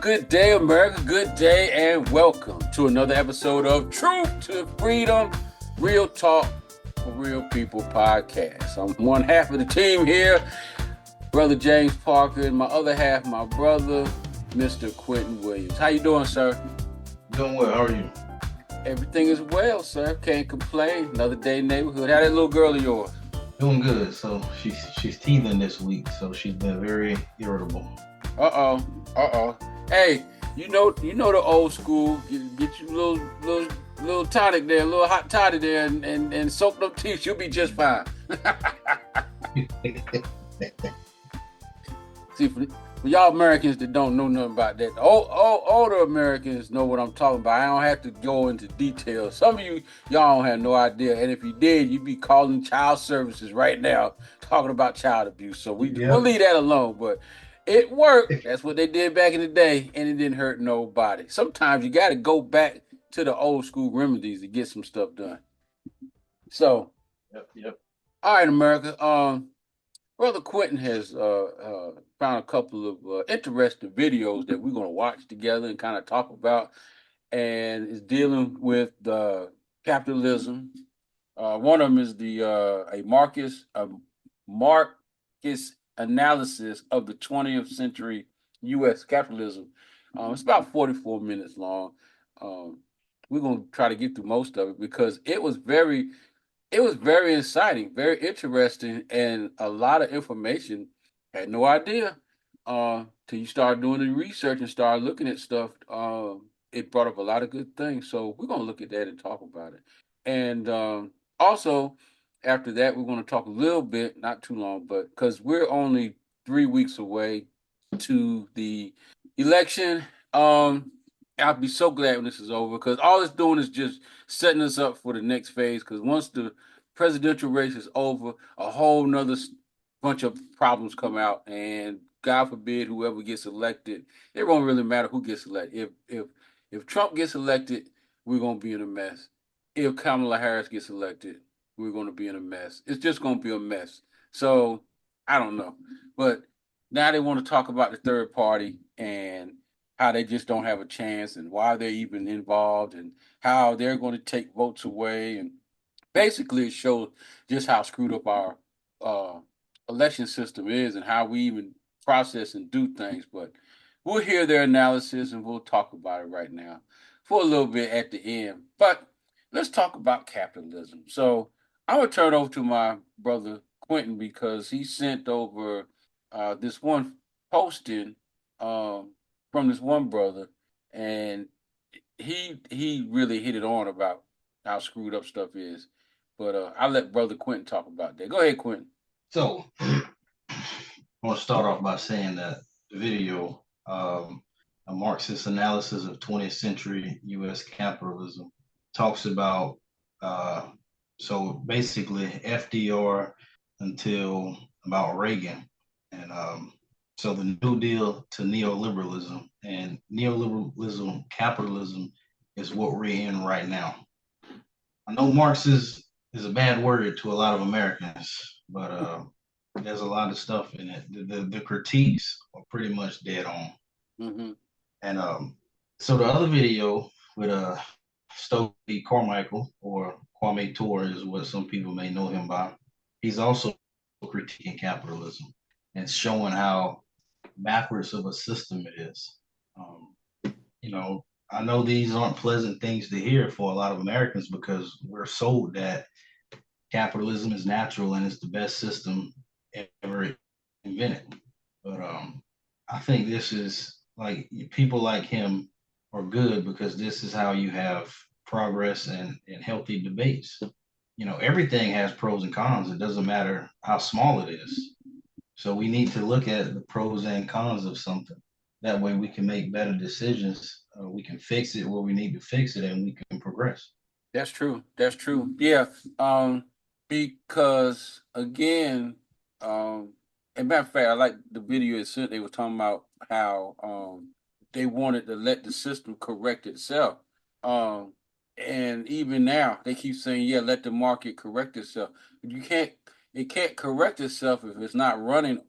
Good day, America. Good day, and welcome to another episode of Truth to Freedom, Real Talk for Real People podcast. I'm one half of the team here, Brother James Parker, and my other half, my brother, Mr. Quentin Williams. How you doing, sir? Doing well. How are you? Everything is well, sir. Can't complain. Another day in the neighborhood. How that little girl of yours? Doing good. So she's teething this week, so she's been very irritable. Hey, you know the old school. Get you a little tonic there, a little hot toddy there, and soak them teeth. You'll be just fine. See, for y'all Americans that don't know nothing about that, older Americans know what I'm talking about. I don't have to go into details. Some of y'all don't have no idea, and if you did, you'd be calling child services right now, talking about child abuse. So we'll leave that alone. But it worked. That's what they did back in the day, and it didn't hurt nobody. Sometimes you got to go back to the old school remedies to get some stuff done. So, Yep. All right, America. Brother Quentin has found a couple of interesting videos that we're going to watch together and kind of talk about, and is dealing with capitalism. One of them is a Marcus analysis of the 20th century U.S. capitalism. It's about 44 minutes long. We're going to try to get through most of it because it was very exciting, very interesting, and a lot of information. Had no idea till you start doing the research and start looking at stuff. It brought up a lot of good things. So we're going to look at that and talk about it. And also, after that, we're going to talk a little bit, not too long, but because we're only 3 weeks away to the election. I'll be so glad when this is over because all it's doing is just setting us up for the next phase. Because once the presidential race is over, a whole nother bunch of problems come out, and God forbid whoever gets elected, it won't really matter who gets elected. If Trump gets elected, we're gonna be in a mess. If Kamala Harris gets elected, we're gonna be in a mess. It's just gonna be a mess. So I don't know, but now they want to talk about the third party and how they just don't have a chance and why they're even involved and how they're going to take votes away. And basically, it shows just how screwed up our uh, election system is and how we even process and do things. But we'll hear their analysis and we'll talk about it right now for a little bit at the end. But let's talk about capitalism. So I'm going to turn it over to my brother Quentin because he sent over this one posting from this one brother, and he really hit it on about how screwed up stuff is. But I'll let Brother Quentin talk about that. Go ahead, Quentin. So I want to start off by saying that the video, a Marxist analysis of 20th century U.S. capitalism, talks about so basically FDR until about Reagan, and so the New Deal to neoliberalism, and neoliberalism, capitalism is what we're in right now. I know Marxist is a bad word to a lot of Americans, but there's a lot of stuff in it. The critiques are pretty much dead on. Mm-hmm. And so the other video with Stokely Carmichael, or Kwame Ture is what some people may know him by. He's also critiquing capitalism and showing how backwards of a system it is. You know, I know these aren't pleasant things to hear for a lot of Americans because we're sold that capitalism is natural and it's the best system ever invented. But I think this is like people like him are good because this is how you have progress and healthy debates. You know, everything has pros and cons. It doesn't matter how small it is. So we need to look at the pros and cons of something. That way we can make better decisions. We can fix it where we need to fix it and we can progress. That's true. That's true. Yeah. Because again, and matter of fact, I like the video it sent. They were talking about how they wanted to let the system correct itself. And even now they keep saying, yeah, let the market correct itself. But it can't correct itself if it's not running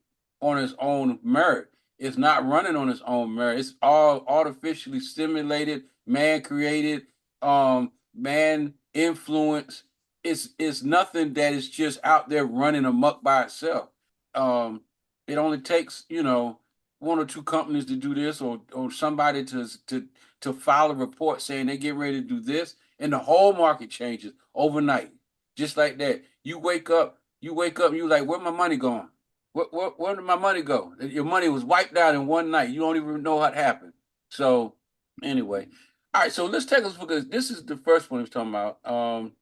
on its own merit. It's not running on its own merit. It's all artificially stimulated, man created, man influenced. It's nothing that is just out there running amok by itself. Um, it only takes, one or two companies to do this, or somebody to file a report saying they get ready to do this, and the whole market changes overnight, just like that. You wake up, and you like, where my money going? Where did my money go? Your money was wiped out in one night. You don't even know what happened. So anyway, all right. So let's take a look at this. Is the first one he was talking about.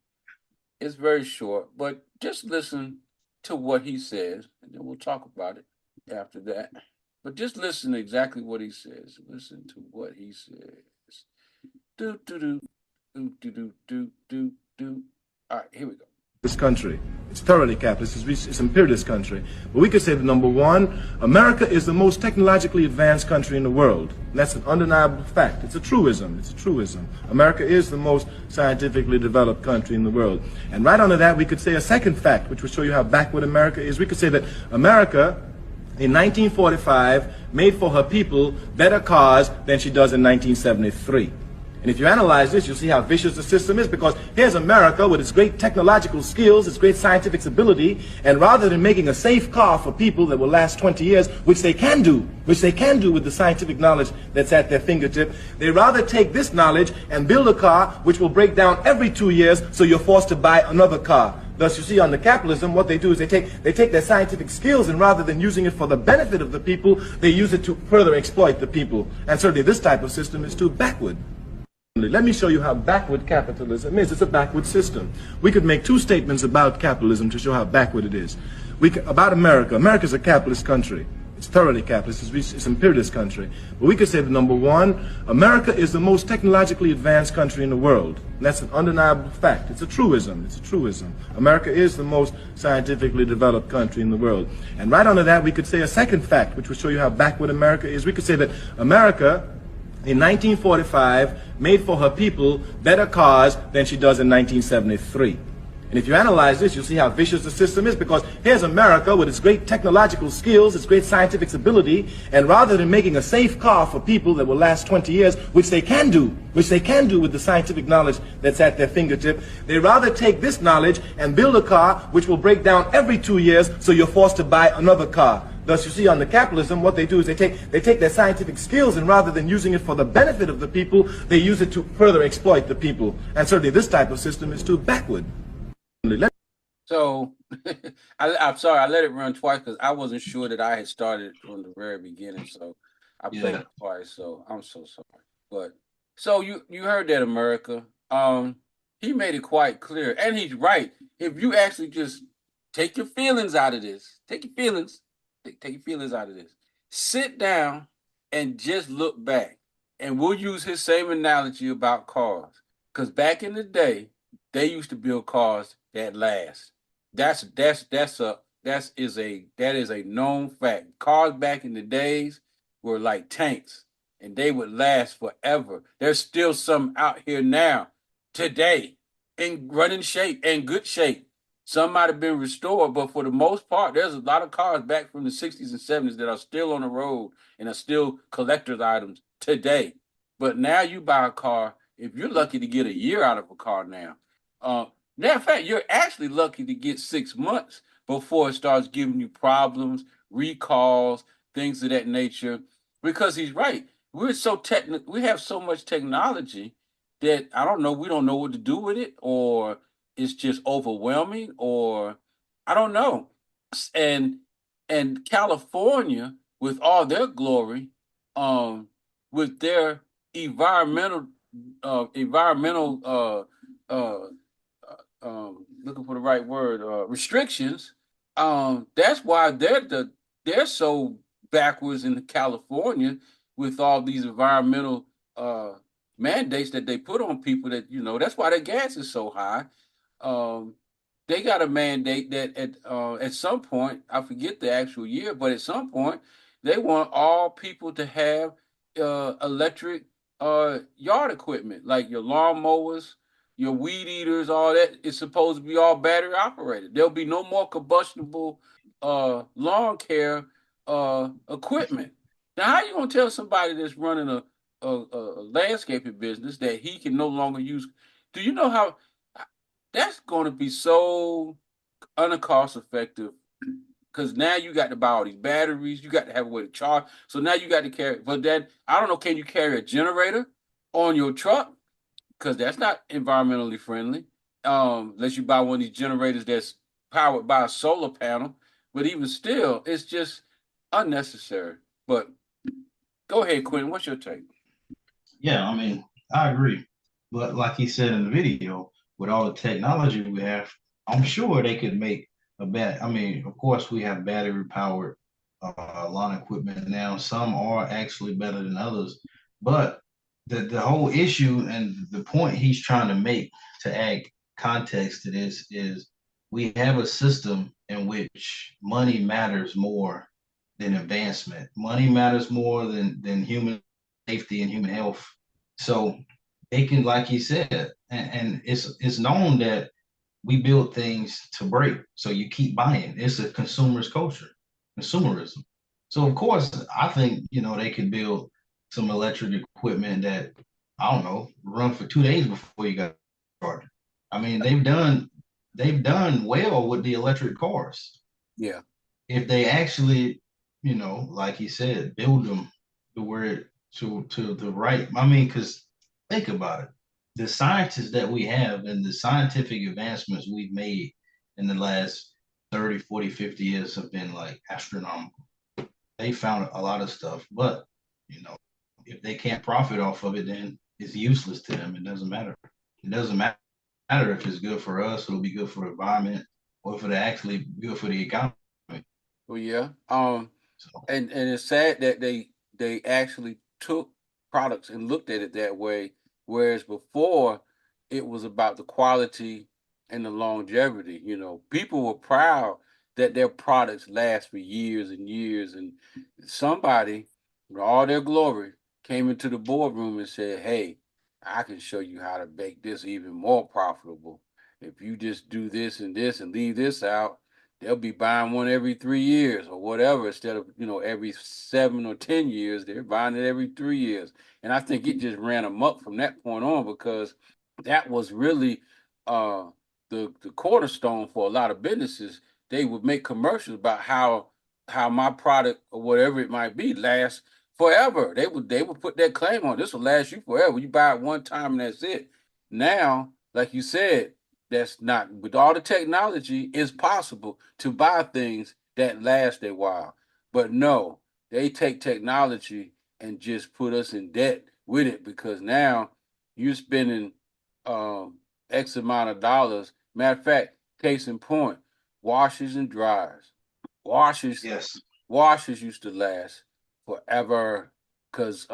It's very short, but just listen to what he says, and then we'll talk about it after that. But just listen to exactly what he says. Listen to what he says. Do do do do do do do do do. All right, here we go. This country. It's thoroughly capitalist. It's imperialist country. But we could say that number one, America is the most technologically advanced country in the world. And that's an undeniable fact. It's a truism. It's a truism. America is the most scientifically developed country in the world. And right under that, we could say a second fact, which will show you how backward America is. We could say that America, in 1945, made for her people better cars than she does in 1973. And if you analyze this, you'll see how vicious the system is, because here's America with its great technological skills, its great scientific ability, and rather than making a safe car for people that will last 20 years, which they can do with the scientific knowledge that's at their fingertip, they rather take this knowledge and build a car which will break down every 2 years, so you're forced to buy another car. Thus, you see, under capitalism, what they do is they take their scientific skills, and rather than using it for the benefit of the people, they use it to further exploit the people. And certainly this type of system is too backward. Let me show you how backward capitalism is. It's a backward system. We could make two statements about capitalism to show how backward it is. About America. America's a capitalist country. It's thoroughly capitalist. It's an imperialist country. But we could say that number one, America is the most technologically advanced country in the world. And that's an undeniable fact. It's a truism. It's a truism. America is the most scientifically developed country in the world. And right under that, we could say a second fact, which will show you how backward America is. We could say that America, in 1945, made for her people better cars than she does in 1973. And if you analyze this, you'll see how vicious the system is, because here's America with its great technological skills, its great scientific ability, and rather than making a safe car for people that will last 20 years, which they can do with the scientific knowledge that's at their fingertip, they rather take this knowledge and build a car which will break down every 2 years, so you're forced to buy another car. Thus, you see, under capitalism, what they do is they take their scientific skills, and rather than using it for the benefit of the people, they use it to further exploit the people. And certainly this type of system is too backward. So I'm sorry, I let it run twice because I wasn't sure that I had started from the very beginning. So I played it twice. So I'm so sorry. But so you heard that, America. He made it quite clear, and he's right. If you actually just take your feelings out of this, take your feelings out of this. Sit down and just look back. And we'll use his same analogy about cars. Because back in the day, they used to build cars that last. That is a known fact. Cars back in the days were like tanks, and they would last forever. There's still some out here now, today, in running shape and good shape. Some might have been restored, but for the most part, there's a lot of cars back from the 60s and 70s that are still on the road and are still collector's items today. But now you buy a car, if you're lucky to get a year out of a car now. Matter of fact, you're actually lucky to get 6 months before it starts giving you problems, recalls, things of that nature. Because he's right. We have so much technology that we don't know what to do with it, or it's just overwhelming, or I don't know. And California, with all their glory, with their environmental looking for the right word, restrictions. That's why they're so backwards in California with all these environmental mandates that they put on people. That that's why their gas is so high. They got a mandate that at some point, I forget the actual year, but at some point they want all people to have electric yard equipment, like your lawnmowers, your weed eaters, all that is supposed to be all battery operated. There'll be no more combustible lawn care equipment. Now, how you gonna tell somebody that's running a landscaping business that he can no longer use? Do you know how that's going to be so uncost effective? Because now you got to buy all these batteries, you got to have a way to charge. So now you got to carry. But then I don't know, can you carry a generator on your truck? Because that's not environmentally friendly. Unless you buy one of these generators that's powered by a solar panel. But even still, it's just unnecessary. But go ahead, Quentin. What's your take? Yeah, I mean, I agree. But like he said in the video, with all the technology we have, I'm sure they could make a bat. I mean, of course, we have battery powered lawn equipment now. Some are actually better than others, but the whole issue and the point he's trying to make to add context to this is we have a system in which money matters more than advancement. Money matters more than human safety and human health. So they can, like he said, and it's known that we build things to break. So you keep buying. It's a consumer's culture, consumerism. So of course, I think they could build some electric equipment that I don't know run for 2 days before you got started. I mean, they've done well with the electric cars Yeah. if they actually, like he said, build them to where to the right. I mean, because think about it, the scientists that we have and the scientific advancements we've made in the last 30, 40, 50 years have been like astronomical. They found a lot of stuff, but you know, if they can't profit off of it, then it's useless to them. It doesn't matter. It doesn't matter if it's good for us, it'll be good for the environment, or if it's actually good for the economy. Well, yeah. So And it's sad that they actually took products and looked at it that way, whereas before it was about the quality and the longevity. You know, people were proud that their products last for years and years, and somebody, with all their glory, came into the boardroom and said, "Hey, I can show you how to make this even more profitable. If you just do this and leave this out, they'll be buying one every 3 years or whatever instead of every 7 or 10 years. They're buying it every 3 years, and I think it just ran amok from that point on because that was really uh, the cornerstone for a lot of businesses. They would make commercials about how my product or whatever it might be lasts forever. They would put that claim on this will last you forever. You buy it one time and that's it. Now, like you said, that's not with all the technology, it's possible to buy things that last a while. But no, they take technology and just put us in debt with it because now you're spending X amount of dollars. Matter of fact, case in point, washers and dryers. Washers yes, washers used to last forever because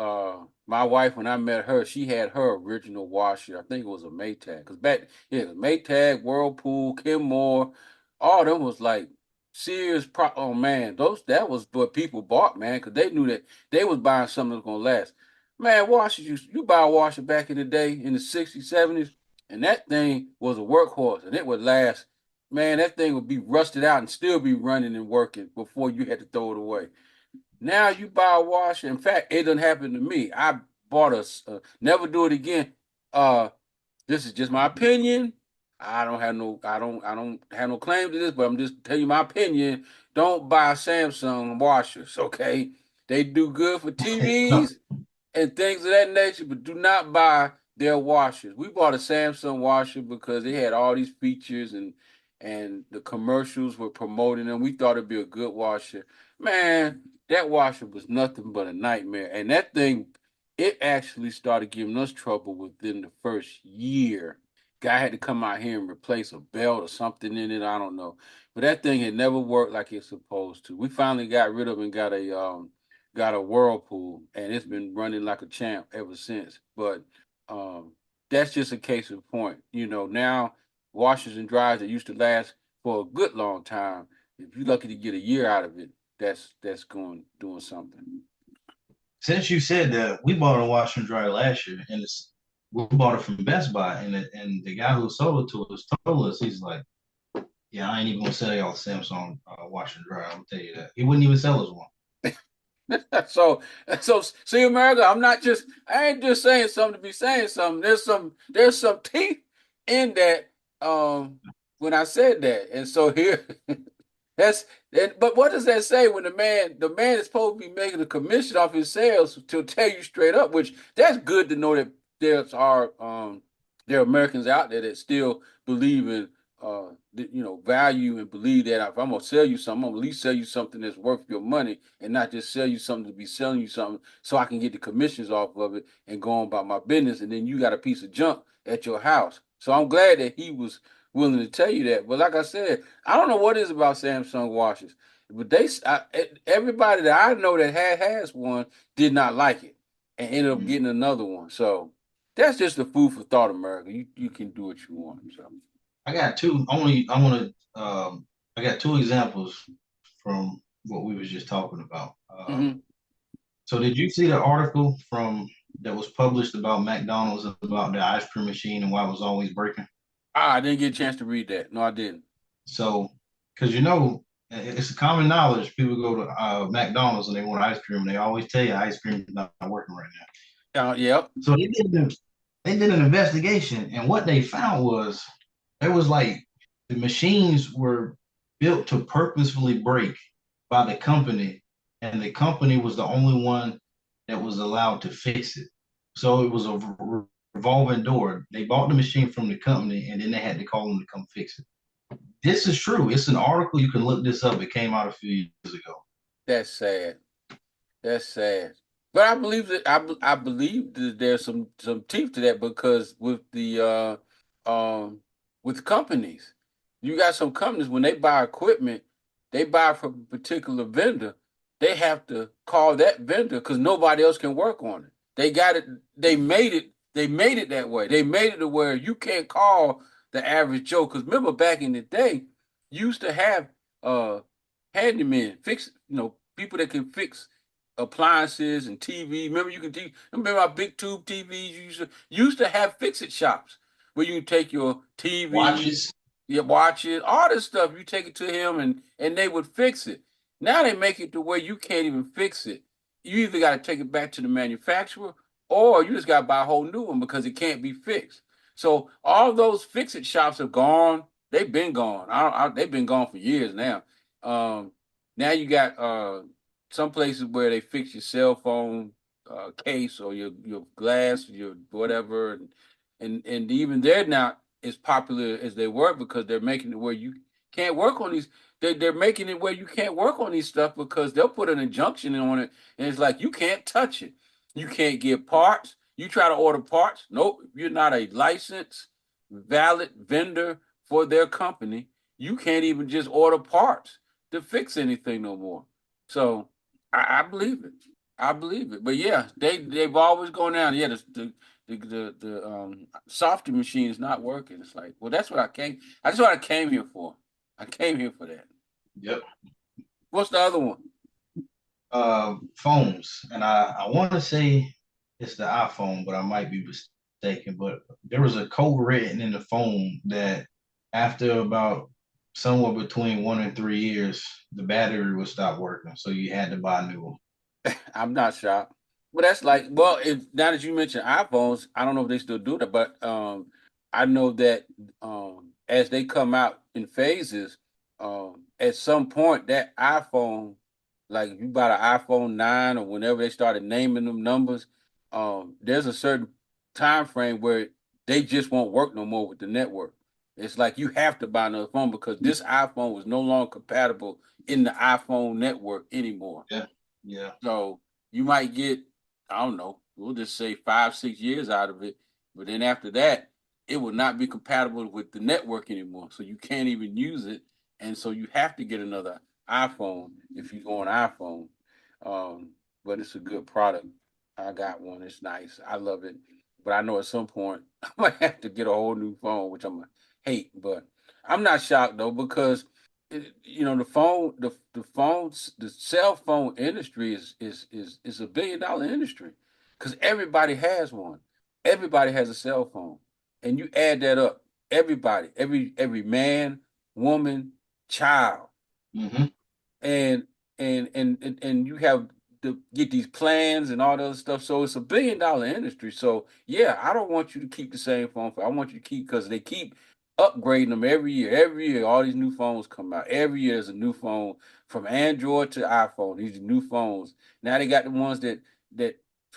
my wife, when I met her, she had her original washer. I think it was a Maytag. Because back, yeah, Maytag, Whirlpool, Kenmore, all of them was like serious oh man, that was what people bought, man, because they knew that they was buying something that was gonna last. Man, washers you buy a washer back in the day in the 60s, 70s, and that thing was a workhorse and it would last. Man, that thing would be rusted out and still be running and working before you had to throw it away. Now you buy a washer. In fact, it didn't happen to me. I bought never do it again. Uh, this is just my opinion. I don't have no claim to this, but I'm just telling you my opinion. Don't buy Samsung washers, okay? They do good for no, TVs and things of that nature, but do not buy their washers. We bought a Samsung washer because they had all these features and the commercials were promoting them. We thought it'd be a good washer. Man, that washer was nothing but a nightmare. And that thing, it actually started giving us trouble within the first year. Guy had to come out here and replace a belt or something in it. I don't know. But that thing had never worked like it's supposed to. We finally got rid of it and got a Whirlpool, and it's been running like a champ ever since. But um, that's just a case in point. Now washers and dryers that used to last for a good long time. If you're lucky to get a year out of it, that's going doing something. since you said that, we bought a washer and dryer last year, and we bought it from Best Buy, and the guy who sold it to us told us he's like, "Yeah, I ain't even gonna sell y'all Samsung washer and dryer. I'm gonna tell you that." He wouldn't even sell us one. So, so see, America, I ain't just saying something to be saying something. There's some teeth in that. When I said that, and so here, that's but what does that say when the man is supposed to be making a commission off his sales to tell you straight up, which that's good to know that there are Americans out there that still believe in value and believe that if I'm gonna sell you something, I'm gonna at least sell you something that's worth your money and not just sell you something to be selling you something so I can get the commissions off of it and go on about my business, and then you got a piece of junk at your house. So I'm glad that he was willing to tell you that. But like I said, I don't know what it is about Samsung watches, but everybody that I know that has one did not like it and ended up getting another one. So that's just the food for thought, America. You can do what you want. So. I got two. Only I want to. I got two examples from what we was just talking about. Mm-hmm. So did you see the article from that was published about McDonald's about the ice cream machine and why it was always breaking? I didn't get a chance to read that. No, I didn't. So, because it's common knowledge, people go to McDonald's and they want ice cream, and they always tell you ice cream is not working right now. Yep. So they did an investigation, and what they found was there was like the machines were built to purposefully break by the company, and the company was the only one that was allowed to fix it. So it was a revolving door. They bought the machine from the company, and then they had to call them to come fix it. This is true. It's an article. You can look this up. It came out a few years ago. That's sad. That's sad. But I believe that I believe that there's some teeth to that because with companies, you got some companies when they buy equipment, they buy from a particular vendor. They have to call that vendor because nobody else can work on it. They got it. They made it. They made it that way. They made it to where you can't call the average Joe. Because remember back in the day, you used to have handymen fix. People that can fix appliances and TV. Remember remember our big tube TVs you used to have fix-it shops where you can take your TV, Watches. you watch it, all this stuff. You take it to him and they would fix it. Now they make it to where you can't even fix it. You either got to take it back to the manufacturer or you just got to buy a whole new one because it can't be fixed. So all those fix-it shops are gone. They've been gone. They've been gone for years now. Now you got some places where they fix your cell phone case or your glass, your whatever, and even they're not as popular as they were because they're making it where you can't work on these. They're making it where you can't work on these stuff because they'll put an injunction on it, and it's like you can't touch it. You can't get parts. You try to order parts. Nope, if you're not a licensed, valid vendor for their company, you can't even just order parts to fix anything no more. So I believe it. I believe it. But yeah, they've always gone down. Yeah, the softy machine is not working. It's like, well, that's what I came. That's what I came here for. I came here for that. Yep. What's the other one? Phones, and I want to say it's the iPhone, but I might be mistaken. But there was a code written in the phone that after about somewhere between 1 and 3 years, the battery would stop working, so you had to buy a new one. I'm not shocked. Well, that's like, well, if now that you mentioned iPhones, I don't know if they still do that, but I know that as they come out in phases, at some point that iPhone, like if you bought an iPhone 9 or whenever they started naming them numbers, there's a certain time frame where they just won't work no more with the network. It's like you have to buy another phone because this iPhone was no longer compatible in the iPhone network anymore. Yeah. Yeah. So you might get, I don't know, we'll just say 5, 6 years out of it. But then after that, it will not be compatible with the network anymore. So you can't even use it. And so you have to get another iPhone if you go on iPhone. But it's a good product. I got one. It's nice. I love it. But I know at some point I might have to get a whole new phone, which I'm gonna hate. But I'm not shocked though, because the cell phone industry is a $1 billion industry because everybody has one. Everybody has a cell phone, and you add that up, everybody, every man, woman, child, Mm-hmm. and you have to get these plans and all the other stuff. So it's $1 billion industry. So yeah, I don't want you to keep the same phone. I want you to keep, because they keep upgrading them every year. Every year, all these new phones come out. Every year there's a new phone, from Android to iPhone. These are new phones. Now they got the ones that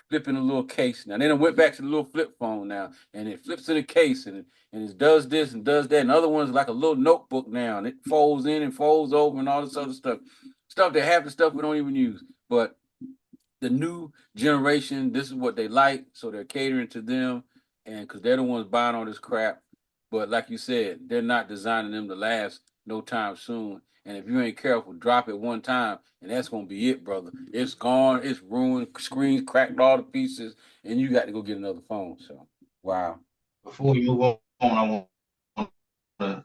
flip in a little case. Now they done went back to the little flip phone now, and it flips in a case, and it does this and does that. And other ones like a little notebook now, and it folds in and folds over and all this other stuff. Stuff that half the stuff we don't even use. But the new generation, this is what they like, so they're catering to them, and because they're the ones buying all this crap. But like you said, they're not designing them to last no time soon. And if you ain't careful, drop it one time, and that's gonna be it, brother. It's gone, it's ruined, screens cracked all to pieces, and you got to go get another phone. So, wow. Before we move on, I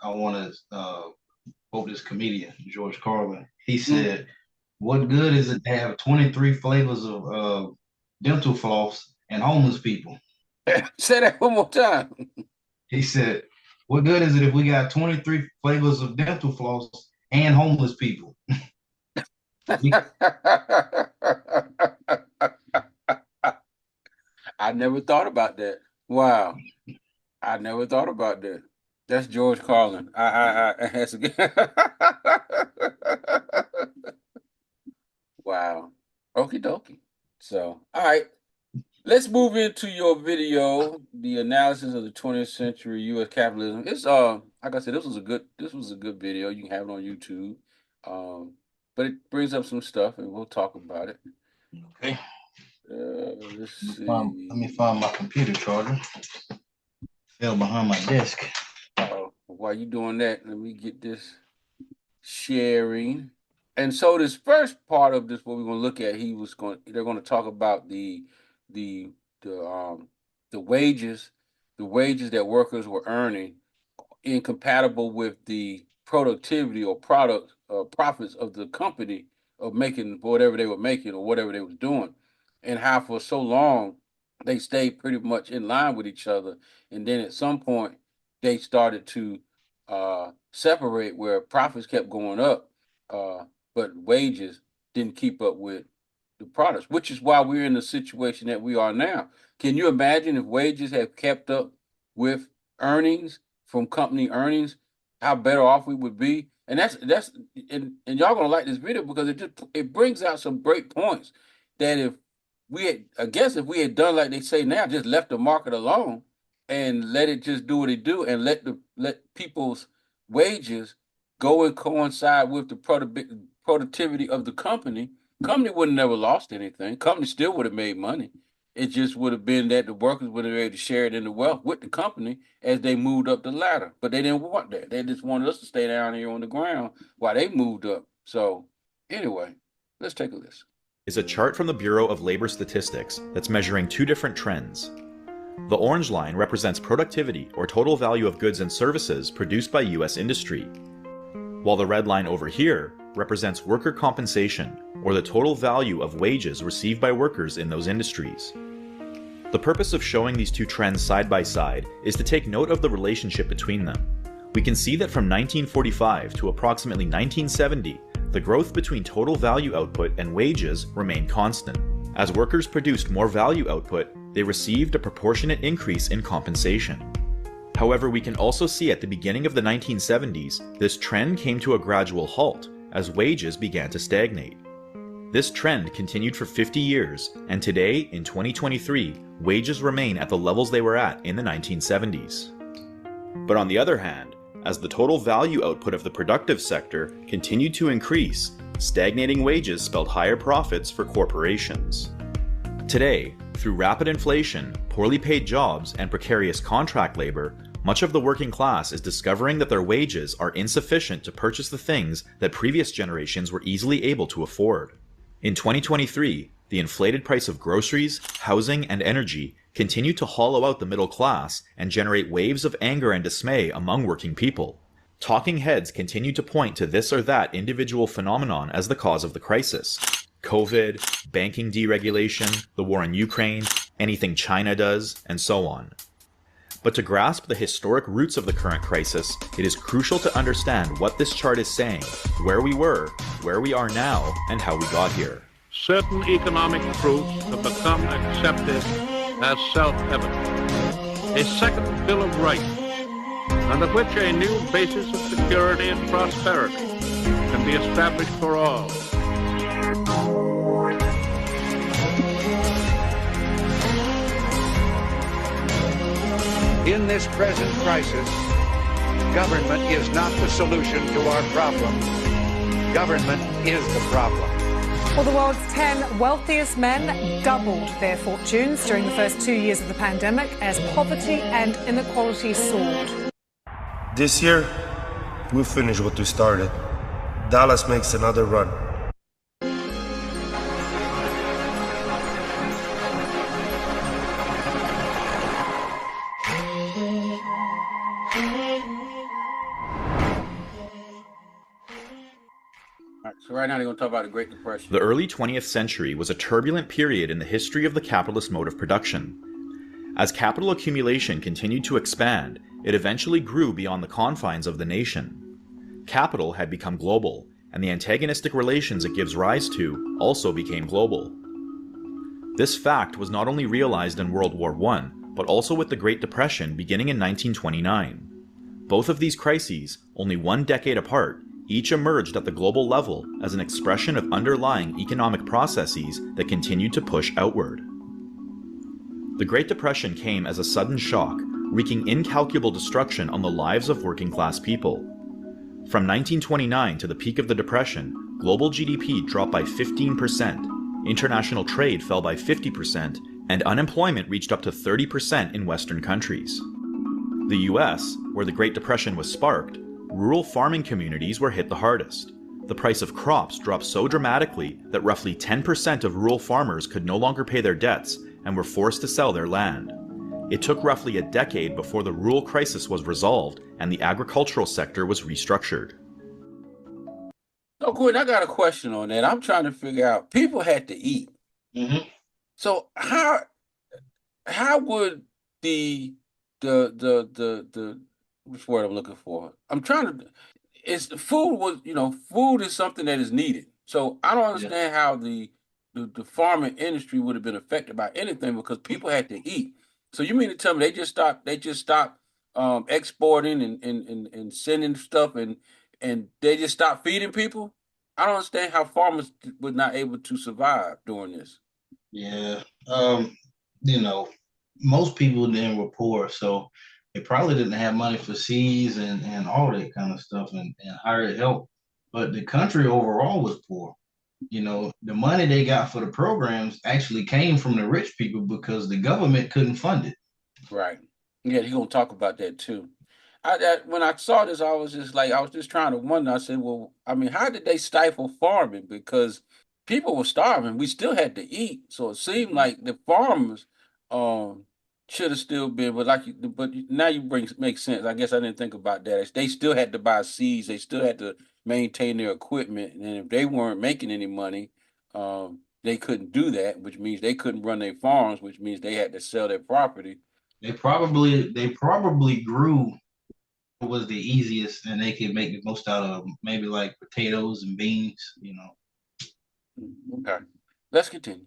want to quote this comedian, George Carlin. He said, "What good is it to have 23 flavors of dental floss and homeless people?" Say that one more time. He said, "What good is it if we got 23 flavors of dental floss and homeless people?" I never thought about that. Wow. I never thought about that. That's George Carlin. That's a good. Wow. Okie dokie. So, all right. Let's move into your video, the analysis of the 20th century U.S. capitalism. It's like I said, this was a good video. You can have it on YouTube. But it brings up some stuff, and we'll talk about it. Okay. Let's see. Let me find my computer charger. Fell behind my desk. While you doing that, let me get this sharing. And so this first part of this, what we're going to look at, they're going to talk about the wages that workers were earning, incompatible with the productivity or profits of the company of making whatever they were making or whatever they was doing, and how for so long they stayed pretty much in line with each other, and then at some point they started to separate, where profits kept going up, but wages didn't keep up with the products, which is why we're in the situation that we are now. Can you imagine if wages had kept up with earnings from company earnings, how better off we would be? And that's and y'all gonna like this video because it brings out some great points that if we had done like they say now, just left the market alone and let it just do what it do, and let people's wages go and coincide with the productivity of the company would have never lost anything. Company still would have made money. It just would have been that the workers would have been able to share it in the wealth with the company as they moved up the ladder. But they didn't want that. They just wanted us to stay down here on the ground while they moved up. So anyway, let's take a listen. Is a chart from the Bureau of Labor Statistics that's measuring two different trends. The orange line represents productivity, or total value of goods and services produced by U.S. industry, while the red line over here represents worker compensation, or the total value of wages received by workers in those industries. The purpose of showing these two trends side by side is to take note of the relationship between them. We can see that from 1945 to approximately 1970, the growth between total value output and wages remained constant. As workers produced more value output, they received a proportionate increase in compensation. However, we can also see at the beginning of the 1970s, this trend came to a gradual halt as wages began to stagnate. This trend continued for 50 years, and today, in 2023, wages remain at the levels they were at in the 1970s. But on the other hand, as the total value output of the productive sector continued to increase, stagnating wages spelled higher profits for corporations. Today, through rapid inflation, poorly paid jobs, and precarious contract labor, much of the working class is discovering that their wages are insufficient to purchase the things that previous generations were easily able to afford. In 2023, the inflated price of groceries, housing, and energy continue to hollow out the middle class and generate waves of anger and dismay among working people. Talking heads continue to point to this or that individual phenomenon as the cause of the crisis. COVID, banking deregulation, the war in Ukraine, anything China does, and so on. But to grasp the historic roots of the current crisis, it is crucial to understand what this chart is saying, where we were, where we are now, and how we got here. certain economic truths have become accepted as self-evident. A second Bill of Rights, under which a new basis of security and prosperity can be established for all. In this present crisis, government is not the solution to our problem. Government is the problem. Well, the world's 10 wealthiest men doubled their fortunes during the first 2 years of the pandemic as poverty and inequality soared. This year, we'll finish what we started. Dallas makes another run. So right now they're going to talk about the Great Depression. The early 20th century was a turbulent period in the history of the capitalist mode of production. As capital accumulation continued to expand, it eventually grew beyond the confines of the nation. Capital had become global, and the antagonistic relations it gives rise to also became global. This fact was not only realized in World War I, but also with the Great Depression beginning in 1929. Both of these crises, only 1 decade apart, each emerged at the global level as an expression of underlying economic processes that continued to push outward. The Great Depression came as a sudden shock, wreaking incalculable destruction on the lives of working-class people. From 1929 to the peak of the Depression, global GDP dropped by 15%, international trade fell by 50%, and unemployment reached up to 30% in Western countries. The US, where the Great Depression was sparked, rural farming communities were hit the hardest. The price of crops dropped so dramatically that roughly 10% of rural farmers could no longer pay their debts and were forced to sell their land. It took roughly a decade before the rural crisis was resolved and the agricultural sector was restructured. So, Quinn, I got a question on that. I'm trying to figure out, people had to eat. Mm-hmm. So how would the which word I'm looking for? I'm trying to. It's food was food is something that is needed. So I don't understand how the farming industry would have been affected by anything because people had to eat. So you mean to tell me they just stopped exporting and sending stuff and they just stopped feeding people? I don't understand how farmers were not able to survive during this. Yeah. Most people then were poor, so they probably didn't have money for seeds and all that kind of stuff and hired help. But the country overall was poor. The money they got for the programs actually came from the rich people because the government couldn't fund it. Right. Yeah, he's gonna talk about that too. When I saw this, I was just trying to wonder. I said, well, I mean, how did they stifle farming? Because people were starving. We still had to eat. So it seemed like the farmers should have still been, but now you make sense. I guess I didn't think about that. They still had to buy seeds. They still had to maintain their equipment, and if they weren't making any money, they couldn't do that, which means they couldn't run their farms, which means they had to sell their property. They probably grew what was the easiest, and they could make the most out of maybe like potatoes and beans. Okay, let's continue.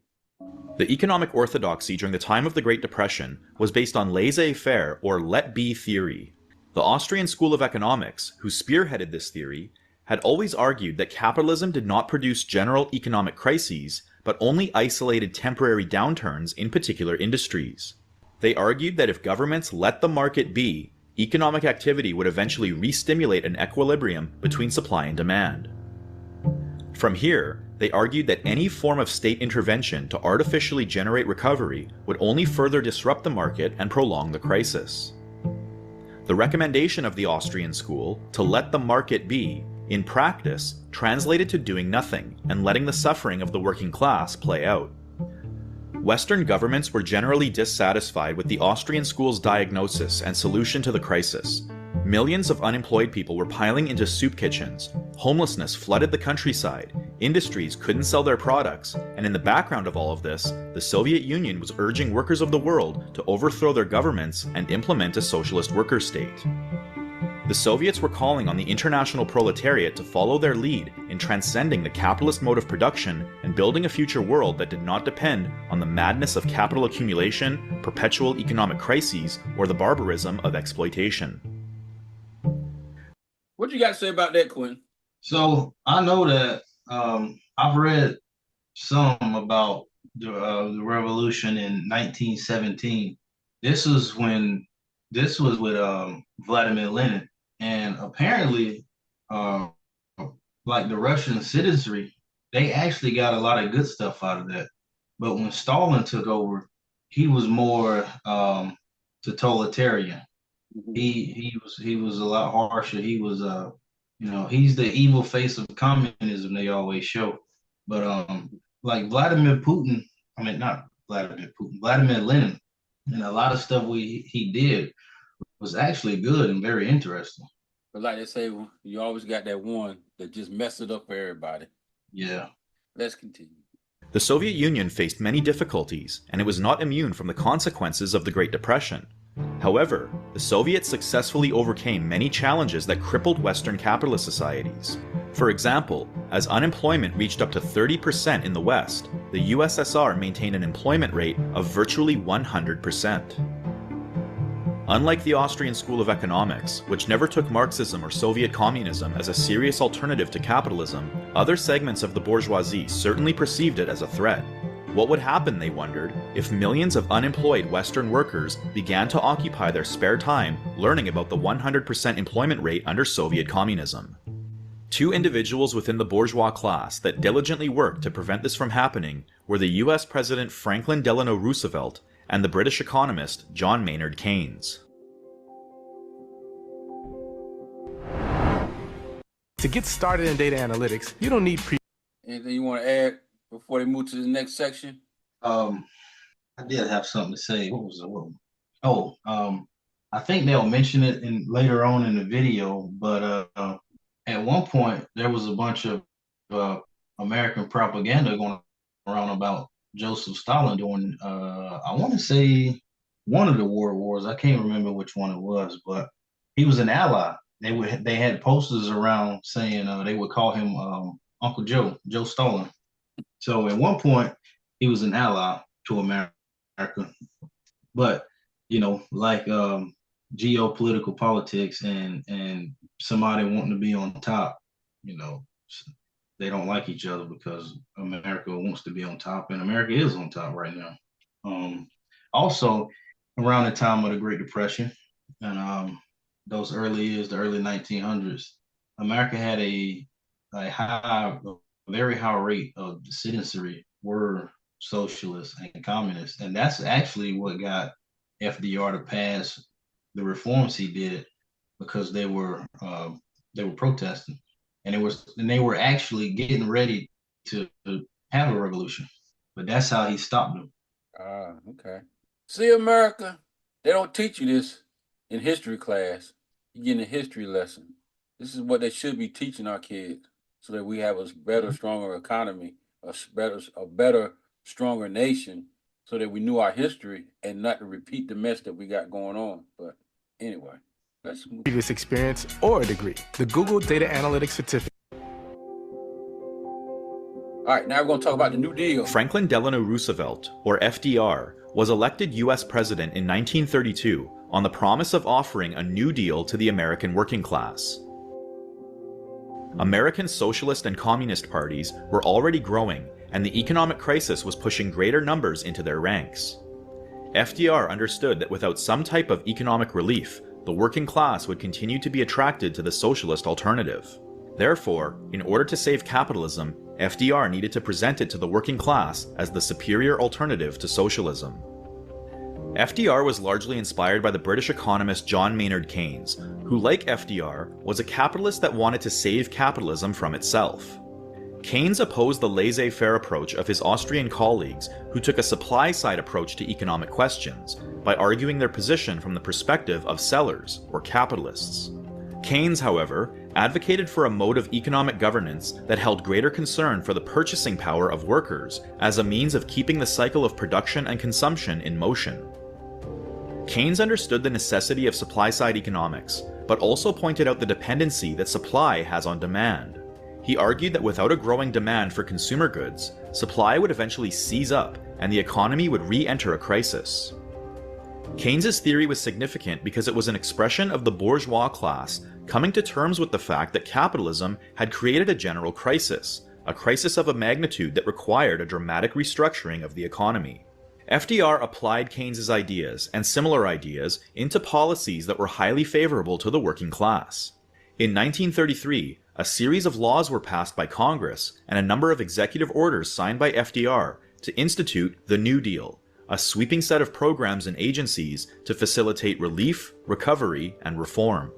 The economic orthodoxy during the time of the Great Depression was based on laissez-faire or let-be theory. The Austrian School of Economics, who spearheaded this theory, had always argued that capitalism did not produce general economic crises, but only isolated temporary downturns in particular industries. They argued that if governments let the market be, economic activity would eventually re-stimulate an equilibrium between supply and demand. From here, they argued that any form of state intervention to artificially generate recovery would only further disrupt the market and prolong the crisis. The recommendation of the Austrian school to let the market be, in practice, translated to doing nothing and letting the suffering of the working class play out. Western governments were generally dissatisfied with the Austrian school's diagnosis and solution to the crisis. Millions of unemployed people were piling into soup kitchens, homelessness flooded the countryside, industries couldn't sell their products, and in the background of all of this, the Soviet Union was urging workers of the world to overthrow their governments and implement a socialist worker state. The Soviets were calling on the international proletariat to follow their lead in transcending the capitalist mode of production and building a future world that did not depend on the madness of capital accumulation, perpetual economic crises, or the barbarism of exploitation. What you got to say about that, Quentin? So I know that I've read some about the revolution in 1917. This was with Vladimir Lenin, and apparently, like the Russian citizenry, they actually got a lot of good stuff out of that. But when Stalin took over, he was more totalitarian. He was a lot harsher. He was he's the evil face of communism they always show. But like Vladimir Lenin, and a lot of stuff he did was actually good and very interesting. But like they say, you always got that one that just messed it up for everybody. Yeah. Let's continue. The Soviet Union faced many difficulties, and it was not immune from the consequences of the Great Depression. However, the Soviets successfully overcame many challenges that crippled Western capitalist societies. For example, as unemployment reached up to 30% in the West, the USSR maintained an employment rate of virtually 100%. Unlike the Austrian School of Economics, which never took Marxism or Soviet communism as a serious alternative to capitalism, other segments of the bourgeoisie certainly perceived it as a threat. What would happen, they wondered, if millions of unemployed Western workers began to occupy their spare time learning about the 100% employment rate under Soviet communism? Two individuals within the bourgeois class that diligently worked to prevent this from happening were the US President Franklin Delano Roosevelt and the British economist John Maynard Keynes. To get started in data analytics, you don't need Anything you want to add before they move to the next section? I did have something to say. What was it? I think they'll mention it later on in the video, but at one point there was a bunch of American propaganda going around about Joseph Stalin during I want to say one of the world wars. I can't remember which one it was, but he was an ally. They had posters around saying they would call him Uncle Joe Stalin. So at one point he was an ally to America, but like geopolitical politics and somebody wanting to be on top, they don't like each other because America wants to be on top, and America is on top right now. Also, around the time of the Great Depression and those early years, the early 1900s, America had a very high rate of the citizenry were socialists and communists, and that's actually what got FDR to pass the reforms he did, because they were protesting. And they were actually getting ready to have a revolution, but that's how he stopped them. Okay. See, America, they don't teach you this in history class. You get a history lesson. This is what they should be teaching our kids, so that we have a better, stronger economy, a better, stronger nation, so that we knew our history and not to repeat the mess that we got going on. But anyway. Previous experience or a degree. The Google Data Analytics Certificate. All right, now we're going to talk about the New Deal. Franklin Delano Roosevelt, or FDR, was elected US President in 1932 on the promise of offering a New Deal to the American working class. American socialist and communist parties were already growing, and the economic crisis was pushing greater numbers into their ranks. FDR understood that without some type of economic relief, the working class would continue to be attracted to the socialist alternative. Therefore, in order to save capitalism, FDR needed to present it to the working class as the superior alternative to socialism. FDR was largely inspired by the British economist John Maynard Keynes, who, like FDR, was a capitalist that wanted to save capitalism from itself. Keynes opposed the laissez-faire approach of his Austrian colleagues, who took a supply-side approach to economic questions, by arguing their position from the perspective of sellers, or capitalists. Keynes, however, advocated for a mode of economic governance that held greater concern for the purchasing power of workers as a means of keeping the cycle of production and consumption in motion. Keynes understood the necessity of supply-side economics, but also pointed out the dependency that supply has on demand. He argued that without a growing demand for consumer goods, supply would eventually seize up and the economy would re-enter a crisis. Keynes's theory was significant because it was an expression of the bourgeois class coming to terms with the fact that capitalism had created a general crisis, a crisis of a magnitude that required a dramatic restructuring of the economy. FDR applied Keynes's ideas and similar ideas into policies that were highly favorable to the working class. In 1933, a series of laws were passed by Congress and a number of executive orders signed by FDR to institute the New Deal, a sweeping set of programs and agencies to facilitate relief, recovery, and reform.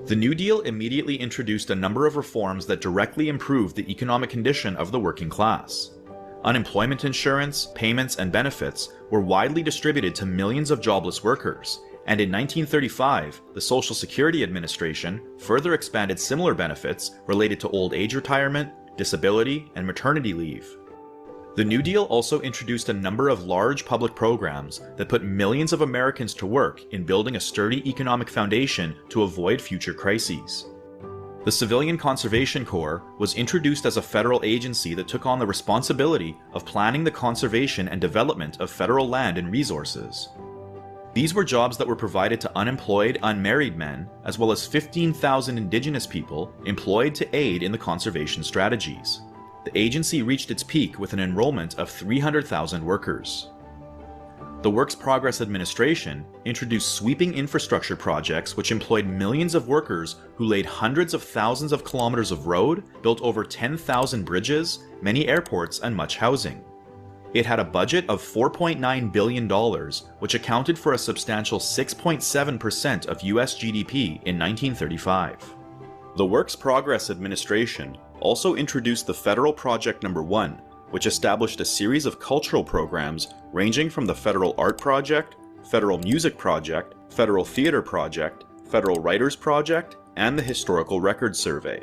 The New Deal immediately introduced a number of reforms that directly improved the economic condition of the working class. Unemployment insurance, payments, and benefits were widely distributed to millions of jobless workers, and in 1935, the Social Security Administration further expanded similar benefits related to old age retirement, disability, and maternity leave. The New Deal also introduced a number of large public programs that put millions of Americans to work in building a sturdy economic foundation to avoid future crises. The Civilian Conservation Corps was introduced as a federal agency that took on the responsibility of planning the conservation and development of federal land and resources. These were jobs that were provided to unemployed, unmarried men, as well as 15,000 indigenous people employed to aid in the conservation strategies. The agency reached its peak with an enrollment of 300,000 workers. The Works Progress Administration introduced sweeping infrastructure projects which employed millions of workers who laid hundreds of thousands of kilometers of road, built over 10,000 bridges, many airports, and much housing. It had a budget of $4.9 billion, which accounted for a substantial 6.7% of US GDP in 1935. The Works Progress Administration also introduced the Federal Project No. 1, which established a series of cultural programs ranging from the Federal Art Project, Federal Music Project, Federal Theater Project, Federal Writers Project, and the Historical Records Survey.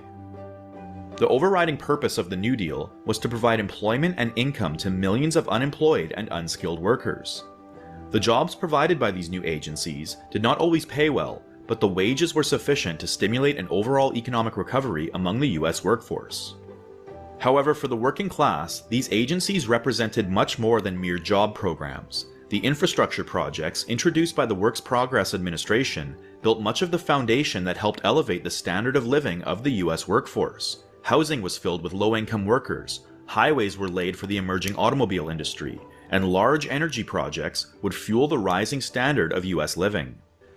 The overriding purpose of the New Deal was to provide employment and income to millions of unemployed and unskilled workers. The jobs provided by these new agencies did not always pay well, but the wages were sufficient to stimulate an overall economic recovery among the US workforce. However, for the working class, these agencies represented much more than mere job programs. The infrastructure projects introduced by the Works Progress Administration built much of the foundation that helped elevate the standard of living of the US workforce. Housing was filled with low-income workers, highways were laid for the emerging automobile industry, and large energy projects would fuel the rising standard of US living.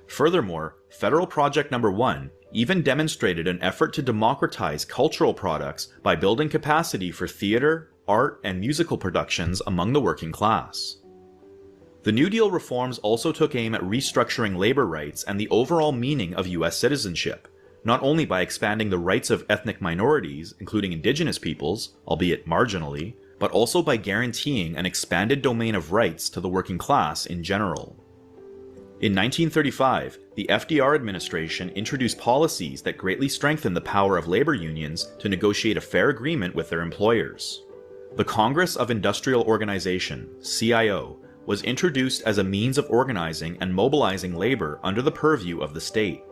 Furthermore, Federal Project No. 1 even demonstrated an effort to democratize cultural products by building capacity for theater, art, and musical productions among the working class. The New Deal reforms also took aim at restructuring labor rights and the overall meaning of US citizenship, not only by expanding the rights of ethnic minorities, including indigenous peoples, albeit marginally, but also by guaranteeing an expanded domain of rights to the working class in general. In 1935, the FDR administration introduced policies that greatly strengthened the power of labor unions to negotiate a fair agreement with their employers. The Congress of Industrial Organization, CIO, was introduced as a means of organizing and mobilizing labor under the purview of the state.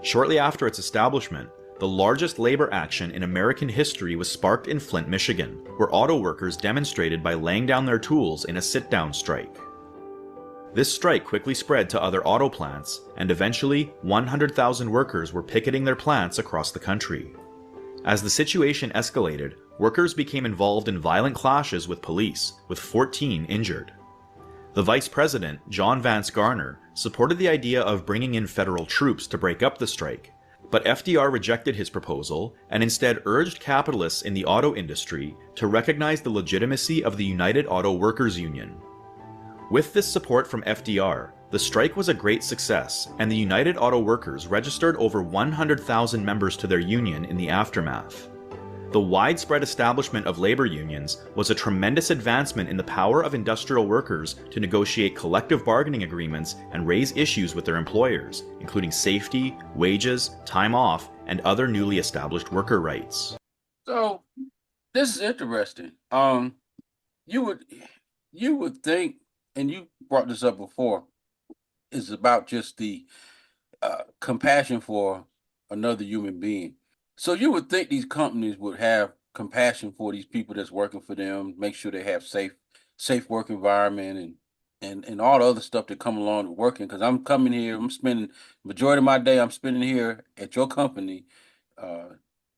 Shortly after its establishment, the largest labor action in American history was sparked in Flint, Michigan, where auto workers demonstrated by laying down their tools in a sit-down strike. This strike quickly spread to other auto plants, and eventually 100,000 workers were picketing their plants across the country. As the situation escalated, workers became involved in violent clashes with police, with 14 injured. The Vice President, John Vance Garner, supported the idea of bringing in federal troops to break up the strike, but FDR rejected his proposal and instead urged capitalists in the auto industry to recognize the legitimacy of the United Auto Workers Union. With this support from FDR, the strike was a great success, and the United Auto Workers registered over 100,000 members to their union in the aftermath. The widespread establishment of labor unions was a tremendous advancement in the power of industrial workers to negotiate collective bargaining agreements and raise issues with their employers, including safety, wages, time off, and other newly established worker rights. So this is interesting. You would think, and you brought this up before, is about just the compassion for another human being. So you would think these companies would have compassion for these people that's working for them, make sure they have safe work environment and all the other stuff that come along with working. Because I'm coming here, I'm spending majority of my day I'm spending here at your company,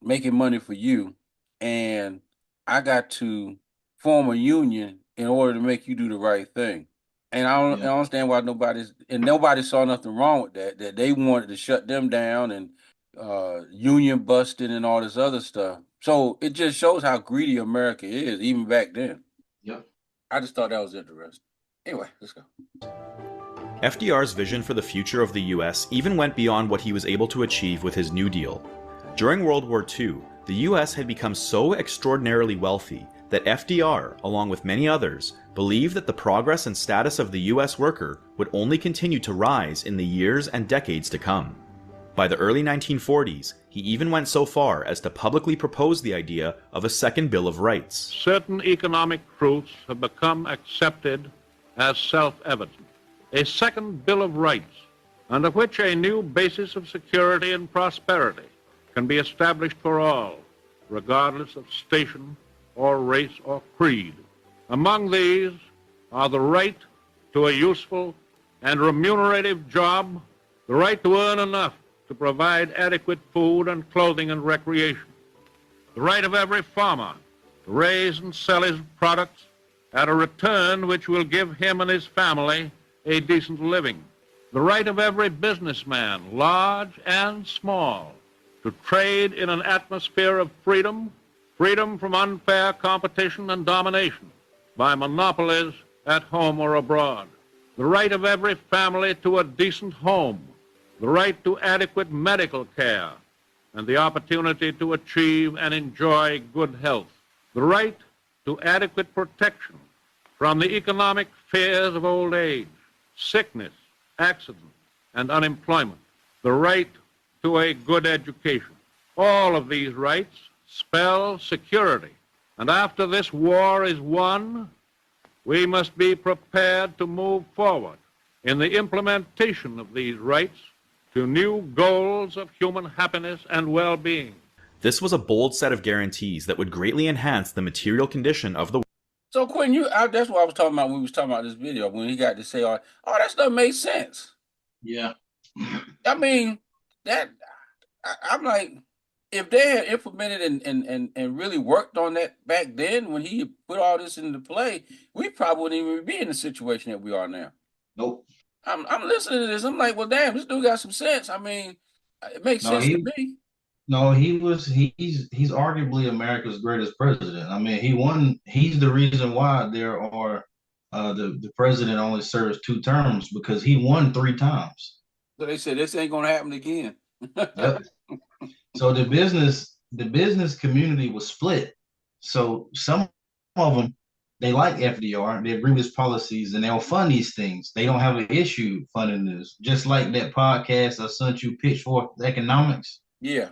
making money for you, and I got to form a union in order to make you do the right thing. And I don't understand why nobody saw nothing wrong with that. That they wanted to shut them down and union busting and all this other stuff. So it just shows how greedy America is, even back then. Yep. I just thought that was interesting. Anyway, let's go. FDR's vision for the future of the US even went beyond what he was able to achieve with his New Deal. During World War II, the US had become so extraordinarily wealthy that FDR, along with many others, believed that the progress and status of the US worker would only continue to rise in the years and decades to come. By the early 1940s, he even went so far as to publicly propose the idea of a second Bill of Rights. Certain economic truths have become accepted as self-evident. A second Bill of Rights, under which a new basis of security and prosperity can be established for all, regardless of station or race or creed. Among these are the right to a useful and remunerative job, the right to earn enough to provide adequate food and clothing and recreation, the right of every farmer to raise and sell his products at a return which will give him and his family a decent living, the right of every businessman, large and small, to trade in an atmosphere of freedom, freedom from unfair competition and domination by monopolies at home or abroad, the right of every family to a decent home, the right to adequate medical care, and the opportunity to achieve and enjoy good health, the right to adequate protection from the economic fears of old age, sickness, accident, and unemployment, the right to a good education. All of these rights spell security, and after this war is won, we must be prepared to move forward in the implementation of these rights to new goals of human happiness and well-being. This was a bold set of guarantees that would greatly enhance the material condition of the world. So Quentin, that's what I was talking about when we was talking about this video, when he got to say, oh, that stuff makes sense. Yeah. I mean, I'm like, if they had implemented and really worked on that back then when he put all this into play, we probably wouldn't even be in the situation that we are now. Nope. I'm listening to this. I'm like, well, damn, this dude got some sense. I mean, it makes sense to me. No, he's arguably America's greatest president. I mean, he's the reason why there are the president only serves 2 terms, because he won 3 times. So they said this ain't gonna happen again. Yep. So the business community was split. So some of them, they like FDR, they agree with his policies, and they'll fund these things. They don't have an issue funding this. Just like that podcast I sent you, Pitchfork Economics. Yeah.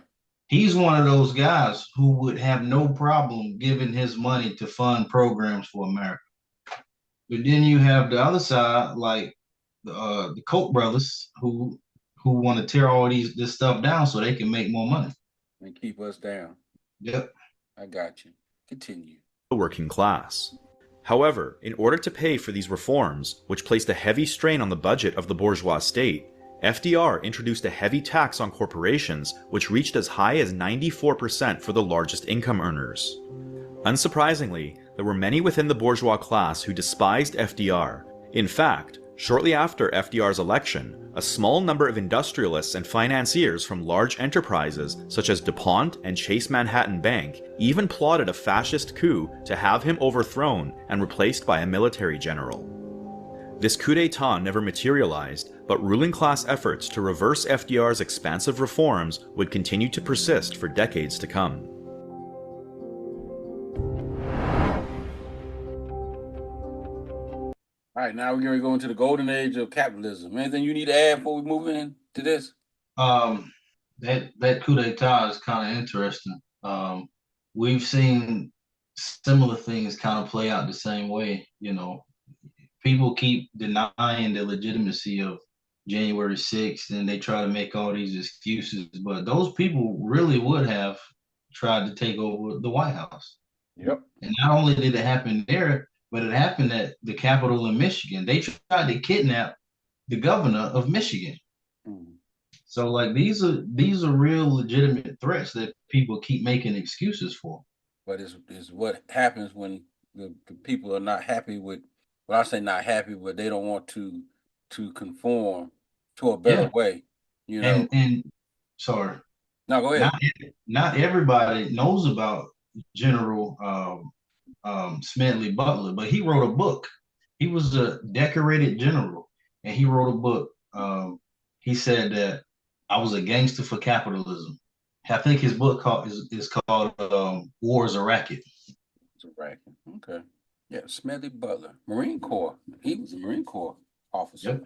He's one of those guys who would have no problem giving his money to fund programs for America. But then you have the other side, like the Koch brothers, who want to tear all this stuff down so they can make more money and keep us down. Yep. I got you. Continue. The working class. However, in order to pay for these reforms, which placed a heavy strain on the budget of the bourgeois state, FDR introduced a heavy tax on corporations, which reached as high as 94% for the largest income earners. Unsurprisingly, there were many within the bourgeois class who despised FDR. In fact, shortly after FDR's election, a small number of industrialists and financiers from large enterprises such as DuPont and Chase Manhattan Bank even plotted a fascist coup to have him overthrown and replaced by a military general. This coup d'etat never materialized, but ruling class efforts to reverse FDR's expansive reforms would continue to persist for decades to come. All right, now we're going to go into the golden age of capitalism. Anything you need to add before we move into this? That coup d'etat is kind of interesting. We've seen similar things kind of play out the same way. You know, people keep denying the legitimacy of January 6th, and they try to make all these excuses. But those people really would have tried to take over the White House. Yep. And not only did it happen there, but it happened at the Capitol in Michigan. They tried to kidnap the governor of Michigan. So like these are real legitimate threats that people keep making excuses for. But it's what happens when the people are not happy with, well, I say not happy, but they don't want to conform to a better way, you know. And sorry. No, go ahead. Not everybody knows about General Smedley Butler, but he wrote a book. He was a decorated general, and he wrote a book. He said that I was a gangster for capitalism. I think his book is called War is a Racket. It's a racket. Okay. Yeah, Smedley Butler, Marine Corps. He was a Marine Corps officer. Yep.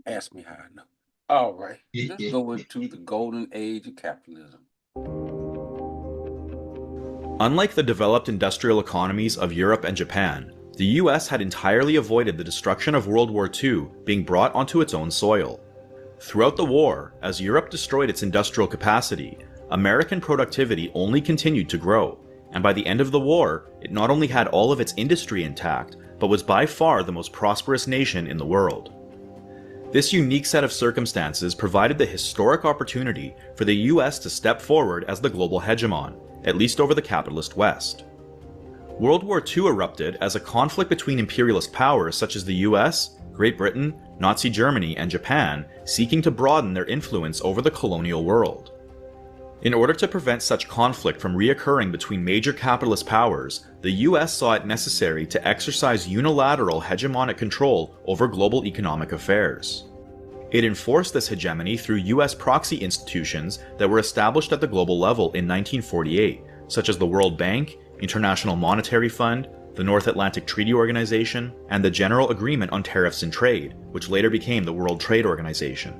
Ask me how I know. All right. Let's go into the golden age of capitalism. Unlike the developed industrial economies of Europe and Japan, the US had entirely avoided the destruction of World War II being brought onto its own soil. Throughout the war, as Europe destroyed its industrial capacity, American productivity only continued to grow, and by the end of the war, it not only had all of its industry intact, but was by far the most prosperous nation in the world. This unique set of circumstances provided the historic opportunity for the US to step forward as the global hegemon, at least over the capitalist West. World War II erupted as a conflict between imperialist powers such as the US, Great Britain, Nazi Germany, and Japan, seeking to broaden their influence over the colonial world. In order to prevent such conflict from reoccurring between major capitalist powers, the US saw it necessary to exercise unilateral hegemonic control over global economic affairs. It enforced this hegemony through US proxy institutions that were established at the global level in 1948, such as the World Bank, International Monetary Fund, the North Atlantic Treaty Organization, and the General Agreement on Tariffs and Trade, which later became the World Trade Organization.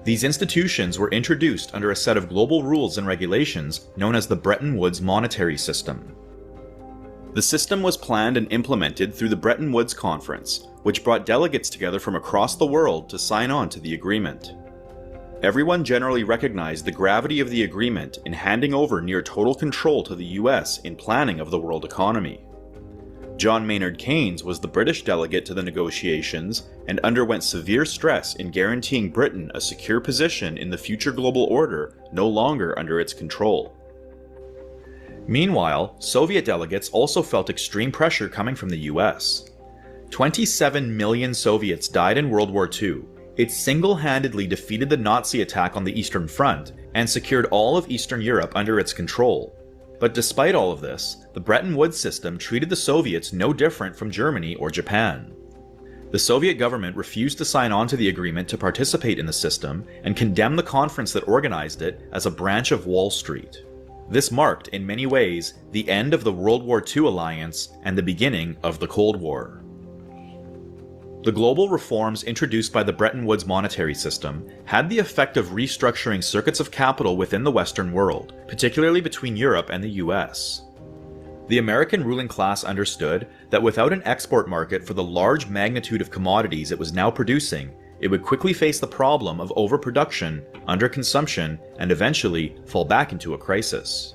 These institutions were introduced under a set of global rules and regulations known as the Bretton Woods Monetary System. The system was planned and implemented through the Bretton Woods Conference, which brought delegates together from across the world to sign on to the agreement. Everyone generally recognized the gravity of the agreement in handing over near total control to the US in planning of the world economy. John Maynard Keynes was the British delegate to the negotiations and underwent severe stress in guaranteeing Britain a secure position in the future global order no longer under its control. Meanwhile, Soviet delegates also felt extreme pressure coming from the US. 27 million Soviets died in World War II. It single-handedly defeated the Nazi attack on the Eastern Front and secured all of Eastern Europe under its control. But despite all of this, the Bretton Woods system treated the Soviets no different from Germany or Japan. The Soviet government refused to sign on to the agreement to participate in the system and condemned the conference that organized it as a branch of Wall Street. This marked, in many ways, the end of the World War II alliance and the beginning of the Cold War. The global reforms introduced by the Bretton Woods monetary system had the effect of restructuring circuits of capital within the Western world, particularly between Europe and the US. The American ruling class understood that without an export market for the large magnitude of commodities it was now producing, it would quickly face the problem of overproduction, underconsumption, and eventually fall back into a crisis.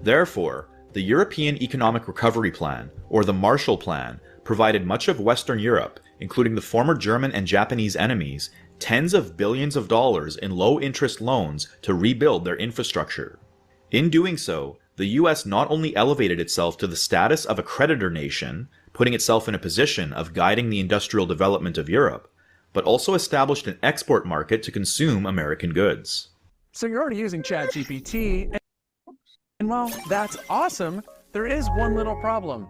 Therefore, the European Economic Recovery Plan, or the Marshall Plan, provided much of Western Europe, including the former German and Japanese enemies, tens of billions of dollars in low-interest loans to rebuild their infrastructure. In doing so, the US not only elevated itself to the status of a creditor nation, putting itself in a position of guiding the industrial development of Europe, but also established an export market to consume American goods. So you're already using ChatGPT, and well, that's awesome. There is one little problem.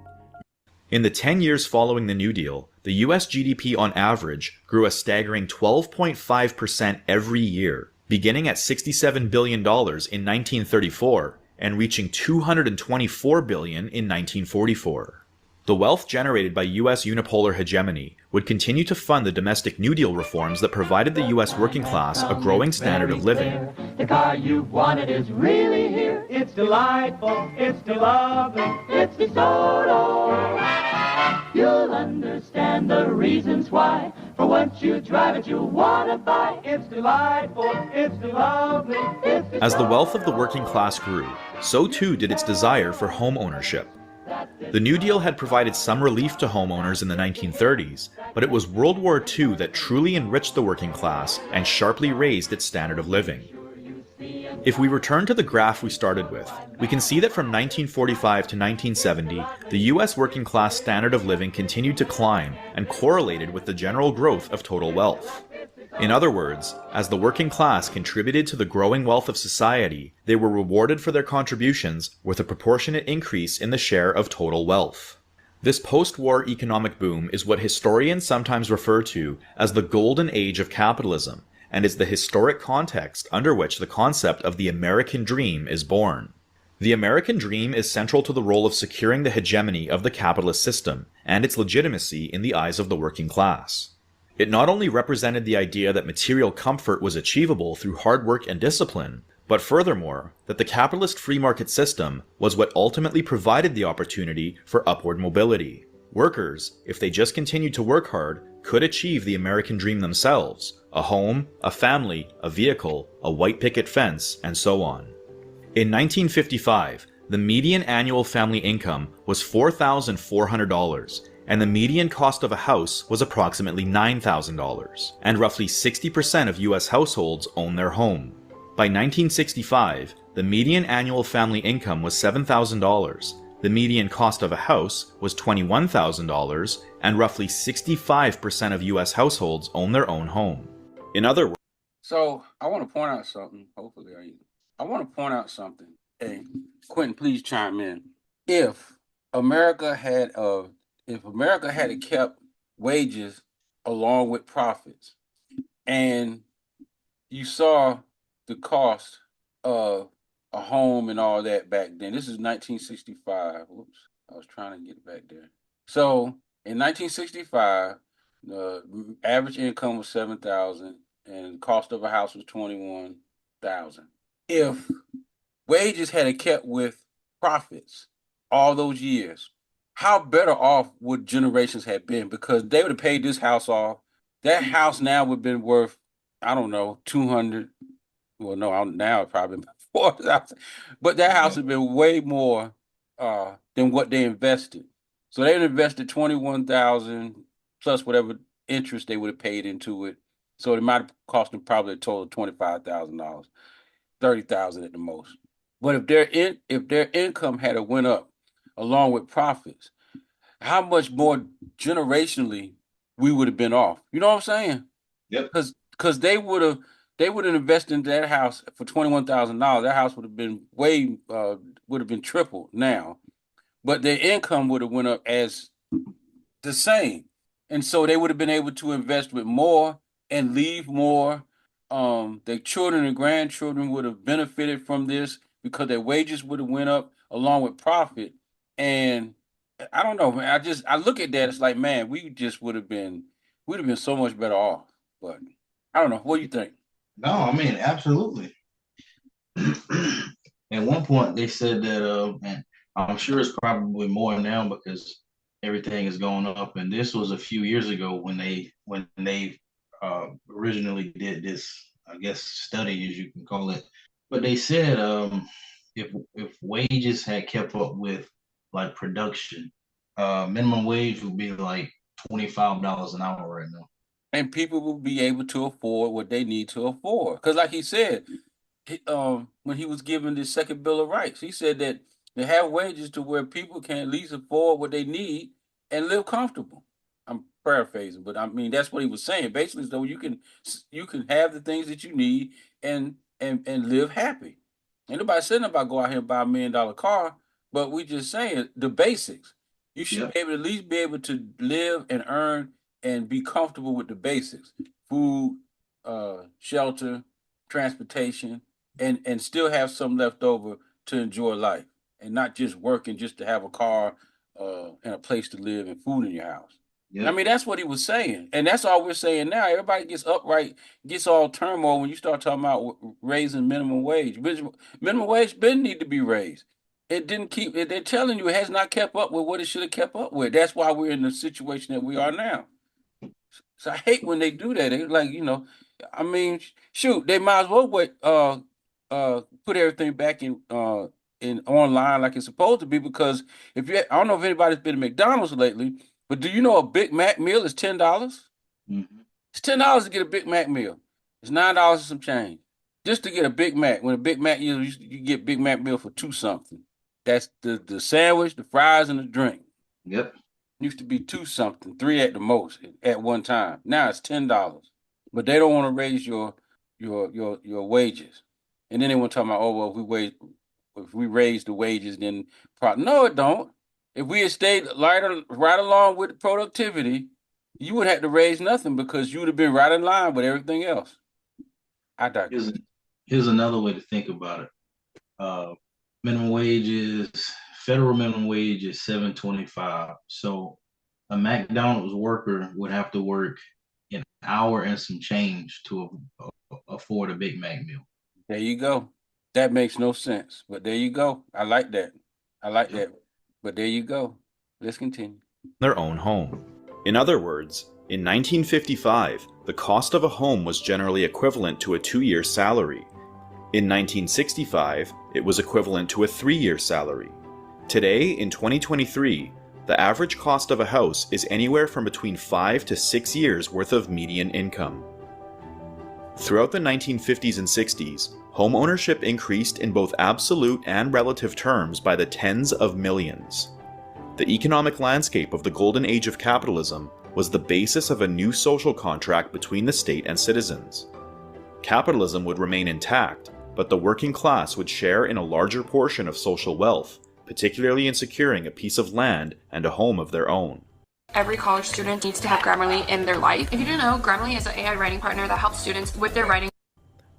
In the 10 years following the New Deal, the US GDP on average grew a staggering 12.5% every year, beginning at $67 billion in 1934 and reaching $224 billion in 1944. The wealth generated by US unipolar hegemony would continue to fund the domestic New Deal reforms that provided the US working class a growing standard of living. The car you wanted is really here. It's delightful, it's lovely, it's DeSoto. You'll understand the reasons why. For once you drive it, you'll want to buy. It's delightful, it's lovely, it's As the wealth of the working class grew, so too did its desire for home ownership. The New Deal had provided some relief to homeowners in the 1930s, but it was World War II that truly enriched the working class and sharply raised its standard of living. If we return to the graph we started with, we can see that from 1945 to 1970, the US working class standard of living continued to climb and correlated with the general growth of total wealth. In other words, as the working class contributed to the growing wealth of society, they were rewarded for their contributions with a proportionate increase in the share of total wealth. This post-war economic boom is what historians sometimes refer to as the golden age of capitalism, and is the historic context under which the concept of the American dream is born. The American dream is central to the role of securing the hegemony of the capitalist system and its legitimacy in the eyes of the working class. It not only represented the idea that material comfort was achievable through hard work and discipline, but furthermore, that the capitalist free market system was what ultimately provided the opportunity for upward mobility. Workers, if they just continued to work hard, could achieve the American dream themselves: a home, a family, a vehicle, a white picket fence, and so on. In 1955, the median annual family income was $4,400, and the median cost of a house was approximately $9,000, and roughly 60% of US households own their home. By 1965, the median annual family income was $7,000, the median cost of a house was $21,000, and roughly 65% of US households own their own home. In other words, So I want to point out something. Hopefully, I want to point out something. Hey, Quentin, please chime in. If America had kept wages along with profits, and you saw the cost of a home and all that back then. This is 1965. Whoops, I was trying to get back there. So in 1965, the average income was $7,000, and the cost of a house was $21,000. If wages had kept with profits all those years, how better off would generations have been? Because they would have paid this house off. That house now would have been worth, I don't know, 200. Well, no, now it probably 4,000. But that house would have been way more than what they invested. So they invested 21,000 plus whatever interest they would have paid into it. So it might have cost them probably a total of $25,000, 30,000 at the most. But if their income had went up along with profits, how much more generationally we would have been off? You know what I'm saying? Yep. Because they would have invested into that house for $21,000. That house would have been triple now, but their income would have went up as the same, and so they would have been able to invest with more and leave more. Their children and grandchildren would have benefited from this because their wages would have went up along with profit. And I don't know, man. I look at that. It's like, man, we'd have been so much better off. But I don't know. What do you think? No, I mean, absolutely. At one point, they said that, and I'm sure it's probably more now because everything is going up. And this was a few years ago when they originally did this, I guess, study, as you can call it. But they said if wages had kept up with like production, minimum wage would be like $25 an hour right now. And people will be able to afford what they need to afford. Because like he said, when he was given the second Bill of Rights, he said that they have wages to where people can at least afford what they need and live comfortable. I'm paraphrasing, but I mean, that's what he was saying. Basically, so you can have the things that you need and live happy. Ain't nobody saying about go out here and buy $1 million car, but we just saying the basics. You should be able to at least be able to live and earn and be comfortable with the basics: food, shelter, transportation, and still have some left over to enjoy life, and not just working just to have a car and a place to live and food in your house. I mean, that's what he was saying, and that's all we're saying now. Everybody gets all turmoil when you start talking about raising minimum wage. Minimum wage didn't need to be raised. It didn't keep. They're telling you it has not kept up with what it should have kept up with. That's why we're in the situation that we are now. So I hate when they do that. They like, I mean, shoot, they might as well put everything back in online like it's supposed to be, because I don't know if anybody's been to McDonald's lately, but do you know a Big Mac meal is $10? Mm-hmm. It's $10 to get a Big Mac meal. It's $9 and some change just to get a Big Mac. When a Big Mac, you get Big Mac meal for $2 something. That's the sandwich, the fries, and the drink. Yep. Used to be $2 something, $3 at the most at one time. Now it's $10. But they don't want to raise your wages. And then they want to talk about, oh well, if we raise the wages, then no, it don't. If we had stayed right along with productivity, you would have to raise nothing, because you would have been right in line with everything else. I digress. Here's another way to think about it. Minimum wages, federal minimum wage is $7.25. So a McDonald's worker would have to work an hour and some change to afford a Big Mac meal. There you go. That makes no sense, but there you go. I like that. But there you go. Let's continue. Their own home. In other words, in 1955, the cost of a home was generally equivalent to a 2-year salary. In 1965, it was equivalent to a 3-year salary. Today, in 2023, the average cost of a house is anywhere from between 5 to 6 years worth of median income. Throughout the 1950s and 60s, home ownership increased in both absolute and relative terms by the tens of millions. The economic landscape of the golden age of capitalism was the basis of a new social contract between the state and citizens. Capitalism would remain intact, but the working class would share in a larger portion of social wealth, particularly in securing a piece of land and a home of their own. Every college student needs to have Grammarly in their life. If you didn't know, Grammarly is an AI writing partner that helps students with their writing.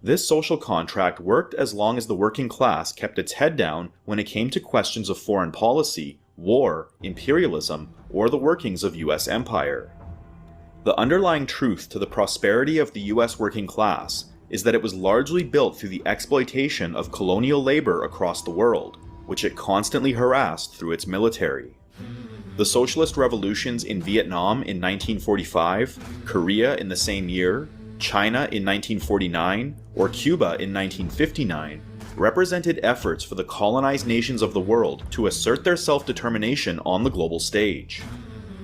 This social contract worked as long as the working class kept its head down when it came to questions of foreign policy, war, imperialism, or the workings of US empire. The underlying truth to the prosperity of the US working class is that it was largely built through the exploitation of colonial labor across the world, which it constantly harassed through its military. The socialist revolutions in Vietnam in 1945, Korea in the same year, China in 1949, or Cuba in 1959 represented efforts for the colonized nations of the world to assert their self-determination on the global stage.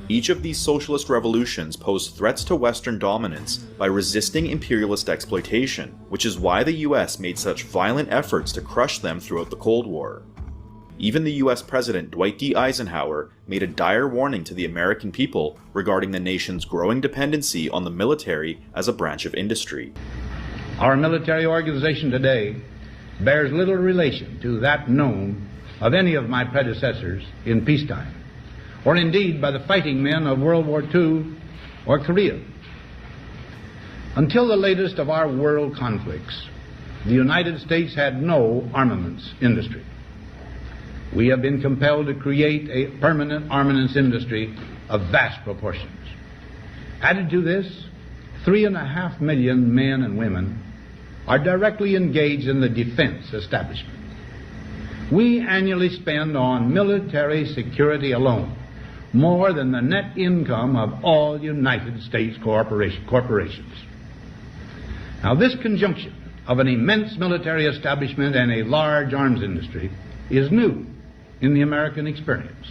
Each of these socialist revolutions posed threats to Western dominance by resisting imperialist exploitation, which is why the US made such violent efforts to crush them throughout the Cold War. Even the US President Dwight D. Eisenhower made a dire warning to the American people regarding the nation's growing dependency on the military as a branch of industry. Our military organization today bears little relation to that known of any of my predecessors in peacetime, or indeed by the fighting men of World War II or Korea. Until the latest of our world conflicts, the United States had no armaments industry. We have been compelled to create a permanent armaments industry of vast proportions. Added to this, 3.5 million men and women are directly engaged in the defense establishment. We annually spend on military security alone more than the net income of all United States corporations. Now, this conjunction of an immense military establishment and a large arms industry is new in the American experience.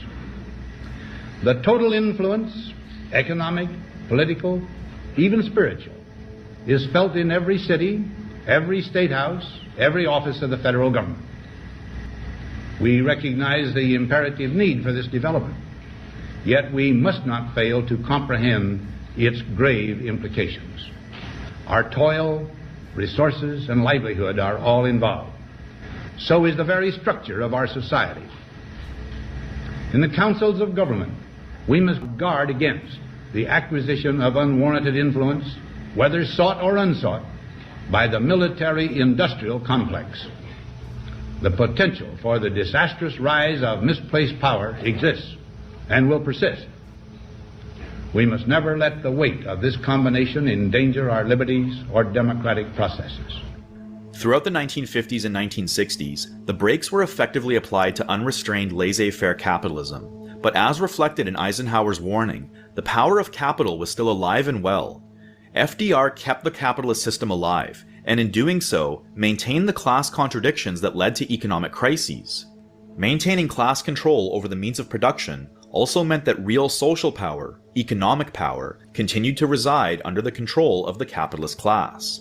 The total influence, economic, political, even spiritual, is felt in every city, every state house, every office of the federal government. We recognize the imperative need for this development, yet we must not fail to comprehend its grave implications. Our toil, resources, and livelihood are all involved. So is the very structure of our society. In the councils of government, we must guard against the acquisition of unwarranted influence, whether sought or unsought, by the military-industrial complex. The potential for the disastrous rise of misplaced power exists and will persist. We must never let the weight of this combination endanger our liberties or democratic processes. Throughout the 1950s and 1960s, the brakes were effectively applied to unrestrained laissez-faire capitalism, But as reflected in Eisenhower's warning, the power of capital was still alive and well. FDR kept the capitalist system alive, and in doing so, maintained the class contradictions that led to economic crises. Maintaining class control over the means of production also meant that real social power, economic power, continued to reside under the control of the capitalist class.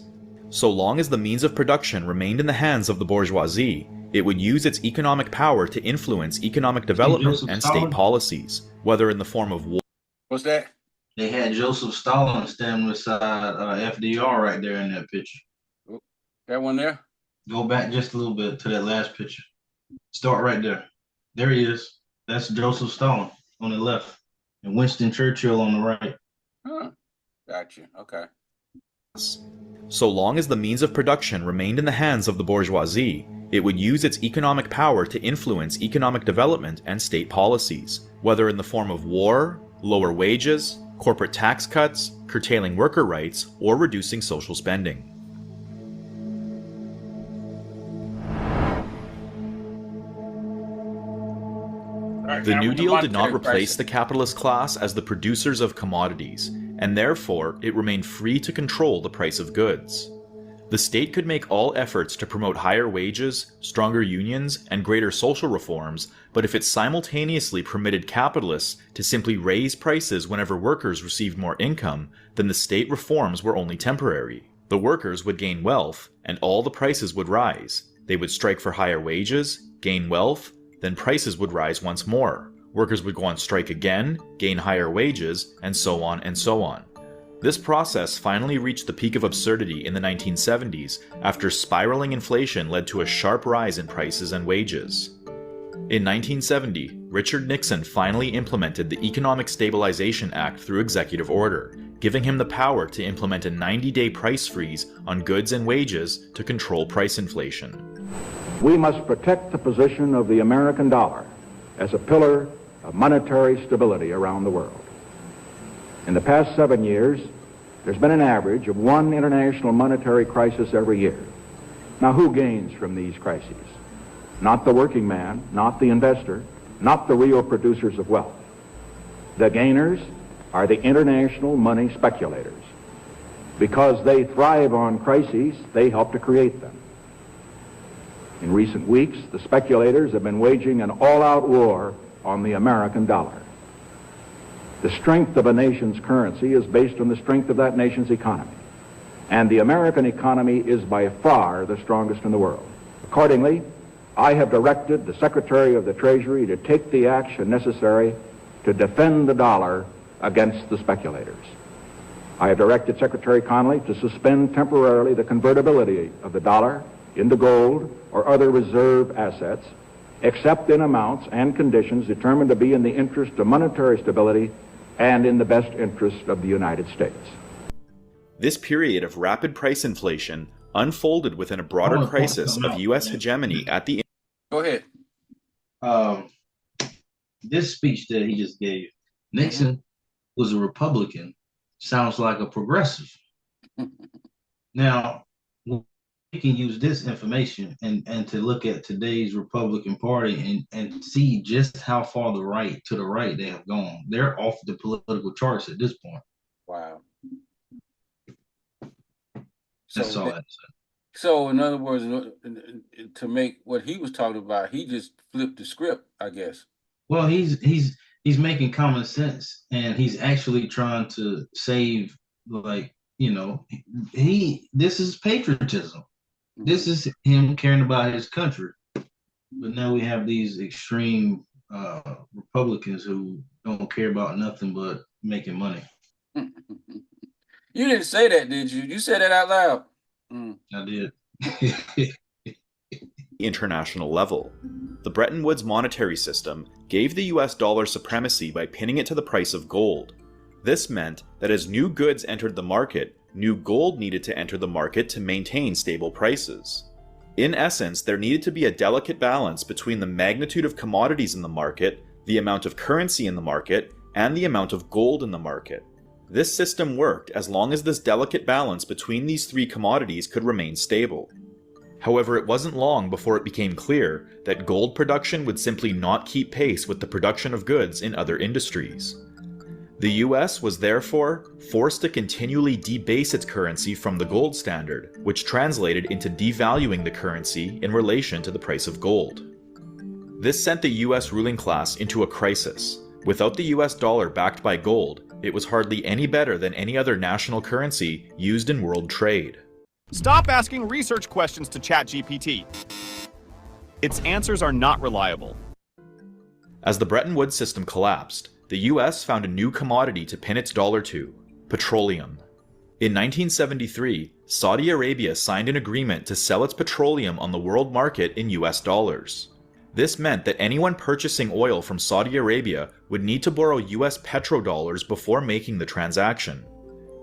So long as the means of production remained in the hands of the bourgeoisie, it would use its economic power to influence economic development and state policies, whether in the form of war. What's that? They had Joseph Stalin standing beside FDR right there in that picture. That one there? Go back just a little bit to that last picture. Start right there. There he is. That's Joseph Stalin on the left, and Winston Churchill on the right. Huh. Gotcha. Okay. So long as the means of production remained in the hands of the bourgeoisie, it would use its economic power to influence economic development and state policies, whether in the form of war, lower wages, corporate tax cuts, curtailing worker rights, or reducing social spending. The New Deal did not replace the capitalist class as the producers of commodities, and therefore it remained free to control the price of goods. The state could make all efforts to promote higher wages, stronger unions, and greater social reforms, but if it simultaneously permitted capitalists to simply raise prices whenever workers received more income, then the state reforms were only temporary. The workers would gain wealth, and all the prices would rise. They would strike for higher wages, gain wealth, then prices would rise once more. Workers would go on strike again, gain higher wages, and so on and so on. This process finally reached the peak of absurdity in the 1970s after spiraling inflation led to a sharp rise in prices and wages. In 1970, Richard Nixon finally implemented the Economic Stabilization Act through executive order, giving him the power to implement a 90-day price freeze on goods and wages to control price inflation. We must protect the position of the American dollar as a pillar of monetary stability around the world. In the past 7 years, there's been an average of one international monetary crisis every year. Now, who gains from these crises? Not the working man, not the investor, not the real producers of wealth. The gainers are the international money speculators. Because they thrive on crises, they help to create them. In recent weeks, the speculators have been waging an all-out war on the American dollar. The strength of a nation's currency is based on the strength of that nation's economy. And the American economy is by far the strongest in the world. Accordingly, I have directed the Secretary of the Treasury to take the action necessary to defend the dollar against the speculators. I have directed Secretary Connally to suspend temporarily the convertibility of the dollar into gold or other reserve assets, except in amounts and conditions determined to be in the interest of monetary stability and in the best interest of the United States. This period of rapid price inflation unfolded within a broader crisis of U.S. hegemony at the... Go ahead. This speech that he just gave, Nixon was a Republican, sounds like a progressive. Now, we can use this information and to look at today's Republican Party and see just how far to the right they have gone. They're off the political charts at this point. Wow. That's all I have to say. So, in other words, to make what he was talking about, he just flipped the script, I guess. Well, he's making common sense, and he's actually trying to save, like, you know, this is patriotism. This is him caring about his country. But now we have these extreme Republicans who don't care about nothing but making money. You didn't say that, did you? You said that out loud. I did. International level. The Bretton Woods monetary system gave the US dollar supremacy by pinning it to the price of gold. This meant that as new goods entered the market, new gold needed to enter the market to maintain stable prices. In essence, there needed to be a delicate balance between the magnitude of commodities in the market, the amount of currency in the market, and the amount of gold in the market. This system worked as long as this delicate balance between these three commodities could remain stable. However, it wasn't long before it became clear that gold production would simply not keep pace with the production of goods in other industries. The US was therefore forced to continually debase its currency from the gold standard, which translated into devaluing the currency in relation to the price of gold. This sent the US ruling class into a crisis. Without the US dollar backed by gold, it was hardly any better than any other national currency used in world trade. Stop asking research questions to ChatGPT. Its answers are not reliable. As the Bretton Woods system collapsed, the US found a new commodity to pin its dollar to: petroleum. In 1973, Saudi Arabia signed an agreement to sell its petroleum on the world market in US dollars. This meant that anyone purchasing oil from Saudi Arabia would need to borrow US petrodollars before making the transaction.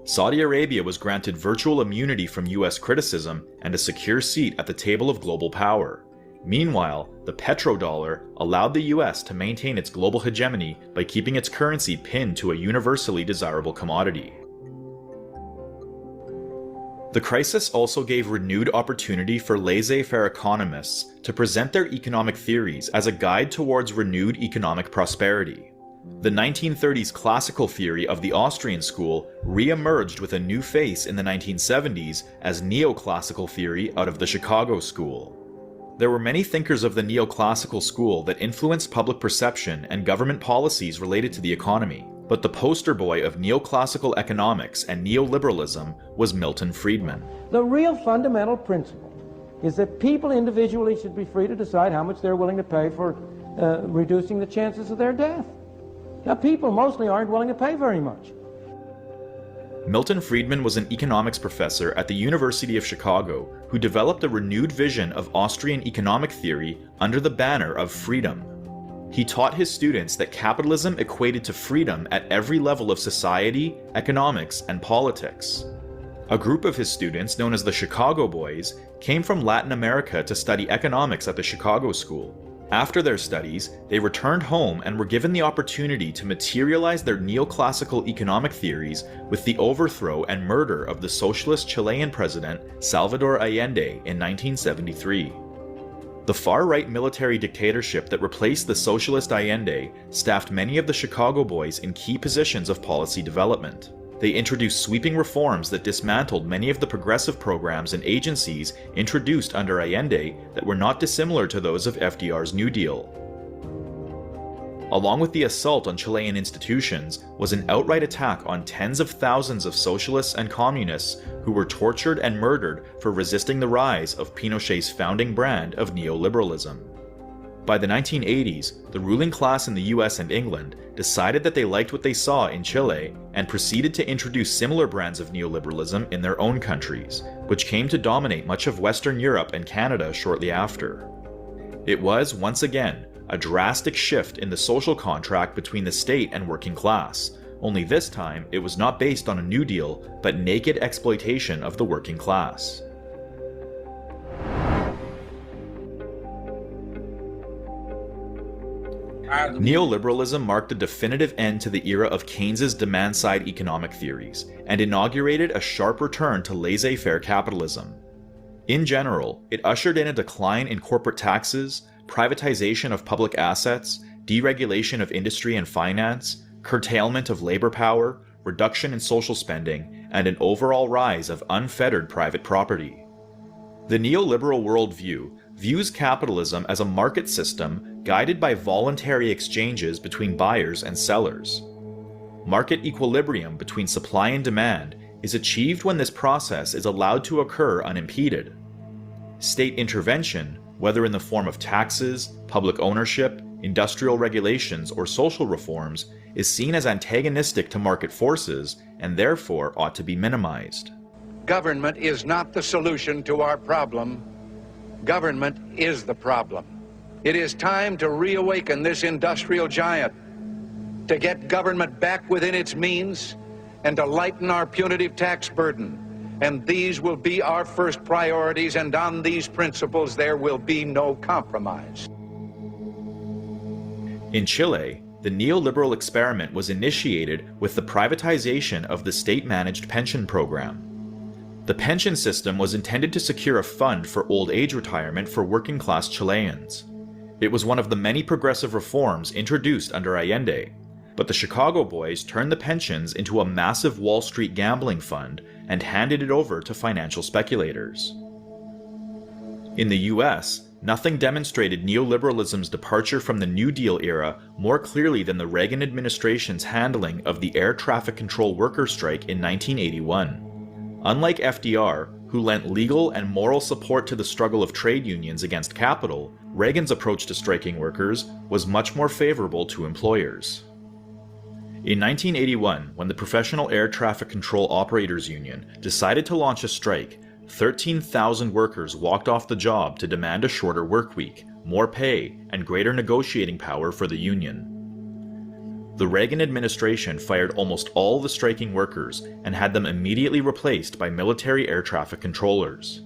Saudi Arabia was granted virtual immunity from US criticism and a secure seat at the table of global power. Meanwhile, the petrodollar allowed the US to maintain its global hegemony by keeping its currency pinned to a universally desirable commodity. The crisis also gave renewed opportunity for laissez-faire economists to present their economic theories as a guide towards renewed economic prosperity. The 1930s classical theory of the Austrian school re-emerged with a new face in the 1970s as neoclassical theory out of the Chicago school. There were many thinkers of the neoclassical school that influenced public perception and government policies related to the economy, but the poster boy of neoclassical economics and neoliberalism was Milton Friedman. The real fundamental principle is that people individually should be free to decide how much they're willing to pay for reducing the chances of their death. Now, people mostly aren't willing to pay very much. Milton Friedman was an economics professor at the University of Chicago who developed a renewed vision of Austrian economic theory under the banner of freedom. He taught his students that capitalism equated to freedom at every level of society, economics, and politics. A group of his students, known as the Chicago Boys, came from Latin America to study economics at the Chicago School. After their studies, they returned home and were given the opportunity to materialize their neoclassical economic theories with the overthrow and murder of the socialist Chilean president Salvador Allende in 1973. The far-right military dictatorship that replaced the socialist Allende staffed many of the Chicago Boys in key positions of policy development. They introduced sweeping reforms that dismantled many of the progressive programs and agencies introduced under Allende that were not dissimilar to those of FDR's New Deal. Along with the assault on Chilean institutions was an outright attack on tens of thousands of socialists and communists who were tortured and murdered for resisting the rise of Pinochet's founding brand of neoliberalism. By the 1980s, the ruling class in the US and England decided that they liked what they saw in Chile and proceeded to introduce similar brands of neoliberalism in their own countries, which came to dominate much of Western Europe and Canada shortly after. It was, once again, a drastic shift in the social contract between the state and working class, only this time it was not based on a New Deal, but naked exploitation of the working class. Neoliberalism marked a definitive end to the era of Keynes's demand-side economic theories, and inaugurated a sharp return to laissez-faire capitalism. In general, it ushered in a decline in corporate taxes, privatization of public assets, deregulation of industry and finance, curtailment of labor power, reduction in social spending, and an overall rise of unfettered private property. The neoliberal worldview views capitalism as a market system guided by voluntary exchanges between buyers and sellers. Market equilibrium between supply and demand is achieved when this process is allowed to occur unimpeded. State intervention, whether in the form of taxes, public ownership, industrial regulations, or social reforms, is seen as antagonistic to market forces and therefore ought to be minimized. Government is not the solution to our problem. Government is the problem. It is time to reawaken this industrial giant, to get government back within its means, and to lighten our punitive tax burden. And these will be our first priorities, and on these principles there will be no compromise. In Chile, the neoliberal experiment was initiated with the privatization of the state-managed pension program. The pension system was intended to secure a fund for old age retirement for working-class Chileans. It was one of the many progressive reforms introduced under Allende, but the Chicago boys turned the pensions into a massive Wall Street gambling fund and handed it over to financial speculators. In the US, nothing demonstrated neoliberalism's departure from the New Deal era more clearly than the Reagan administration's handling of the air traffic control worker strike in 1981. Unlike FDR, who lent legal and moral support to the struggle of trade unions against capital, Reagan's approach to striking workers was much more favorable to employers. In 1981, when the Professional Air Traffic Control Operators Union decided to launch a strike, 13,000 workers walked off the job to demand a shorter work week, more pay, and greater negotiating power for the union. The Reagan administration fired almost all the striking workers and had them immediately replaced by military air traffic controllers.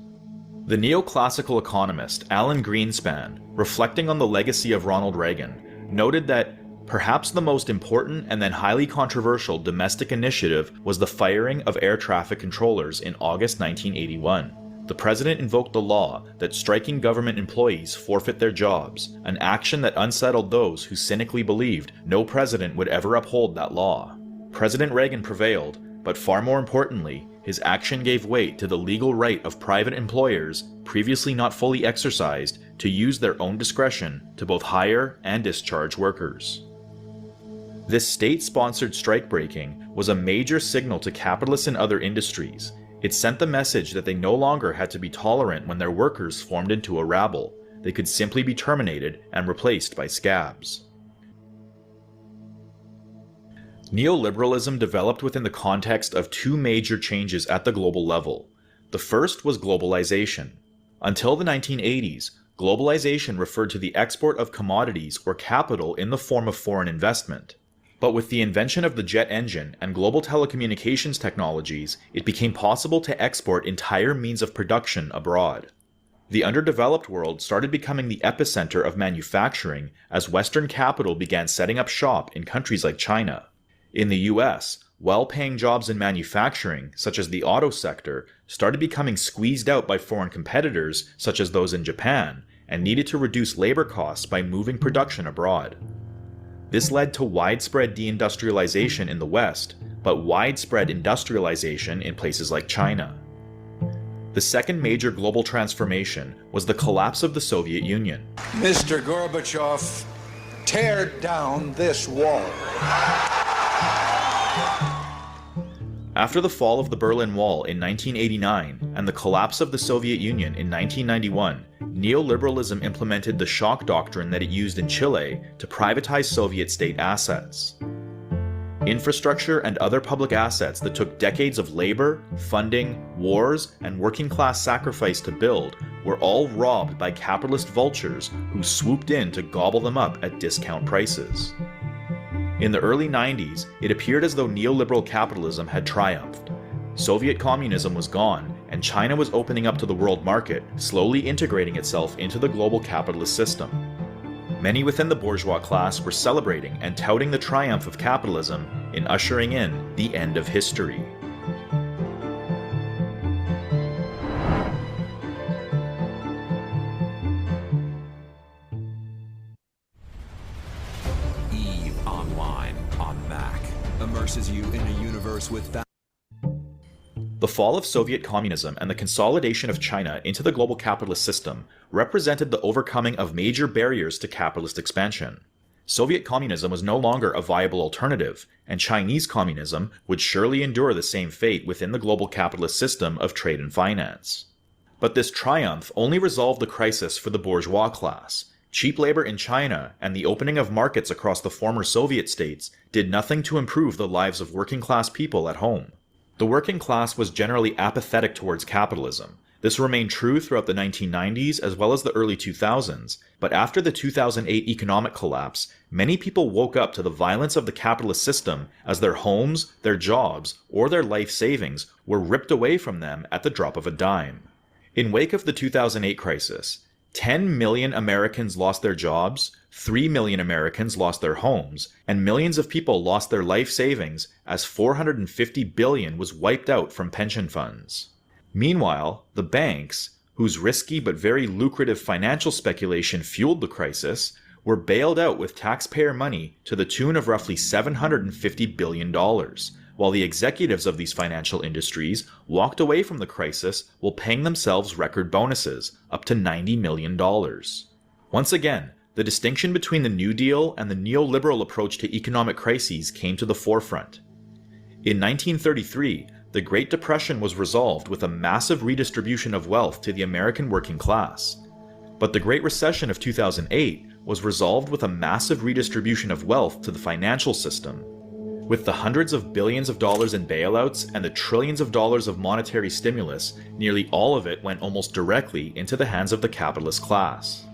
The neoclassical economist Alan Greenspan, reflecting on the legacy of Ronald Reagan, noted that perhaps the most important and then highly controversial domestic initiative was the firing of air traffic controllers in August 1981. The president invoked the law that striking government employees forfeit their jobs, an action that unsettled those who cynically believed no president would ever uphold that law. President Reagan prevailed, but far more importantly, his action gave weight to the legal right of private employers, previously not fully exercised, to use their own discretion to both hire and discharge workers. This state-sponsored strike breaking was a major signal to capitalists in other industries. It sent the message that they no longer had to be tolerant when their workers formed into a rabble. They could simply be terminated and replaced by scabs. Neoliberalism developed within the context of two major changes at the global level. The first was globalization. Until the 1980s, globalization referred to the export of commodities or capital in the form of foreign investment. But with the invention of the jet engine and global telecommunications technologies, it became possible to export entire means of production abroad. The underdeveloped world started becoming the epicenter of manufacturing as Western capital began setting up shop in countries like China. In the US, well-paying jobs in manufacturing, such as the auto sector, started becoming squeezed out by foreign competitors, such as those in Japan, and needed to reduce labor costs by moving production abroad. This led to widespread deindustrialization in the West, but widespread industrialization in places like China. The second major global transformation was the collapse of the Soviet Union. Mr. Gorbachev, tear down this wall. After the fall of the Berlin Wall in 1989 and the collapse of the Soviet Union in 1991, neoliberalism implemented the shock doctrine that it used in Chile to privatize Soviet state assets. Infrastructure and other public assets that took decades of labor, funding, wars, and working-class sacrifice to build were all robbed by capitalist vultures who swooped in to gobble them up at discount prices. In the early 90s, it appeared as though neoliberal capitalism had triumphed. Soviet communism was gone, and China was opening up to the world market, slowly integrating itself into the global capitalist system. Many within the bourgeois class were celebrating and touting the triumph of capitalism in ushering in the end of history. EVE Online on Mac immerses you in a universe with The fall of Soviet communism and the consolidation of China into the global capitalist system represented the overcoming of major barriers to capitalist expansion. Soviet communism was no longer a viable alternative, and Chinese communism would surely endure the same fate within the global capitalist system of trade and finance. But this triumph only resolved the crisis for the bourgeois class. Cheap labor in China and the opening of markets across the former Soviet states did nothing to improve the lives of working-class people at home. The working class was generally apathetic towards capitalism. This remained true throughout the 1990s as well as the early 2000s, but after the 2008 economic collapse, many people woke up to the violence of the capitalist system as their homes, their jobs, or their life savings were ripped away from them at the drop of a dime. In wake of the 2008 crisis, 10 million Americans lost their jobs, 3 million Americans lost their homes, and millions of people lost their life savings as $450 billion was wiped out from pension funds. Meanwhile, the banks, whose risky but very lucrative financial speculation fueled the crisis, were bailed out with taxpayer money to the tune of roughly $750 billion, while the executives of these financial industries walked away from the crisis while paying themselves record bonuses, up to $90 million. Once again, the distinction between the New Deal and the neoliberal approach to economic crises came to the forefront. In 1933, the Great Depression was resolved with a massive redistribution of wealth to the American working class. But the Great Recession of 2008 was resolved with a massive redistribution of wealth to the financial system. With the hundreds of billions of dollars in bailouts and the trillions of dollars of monetary stimulus, nearly all of it went almost directly into the hands of the capitalist class.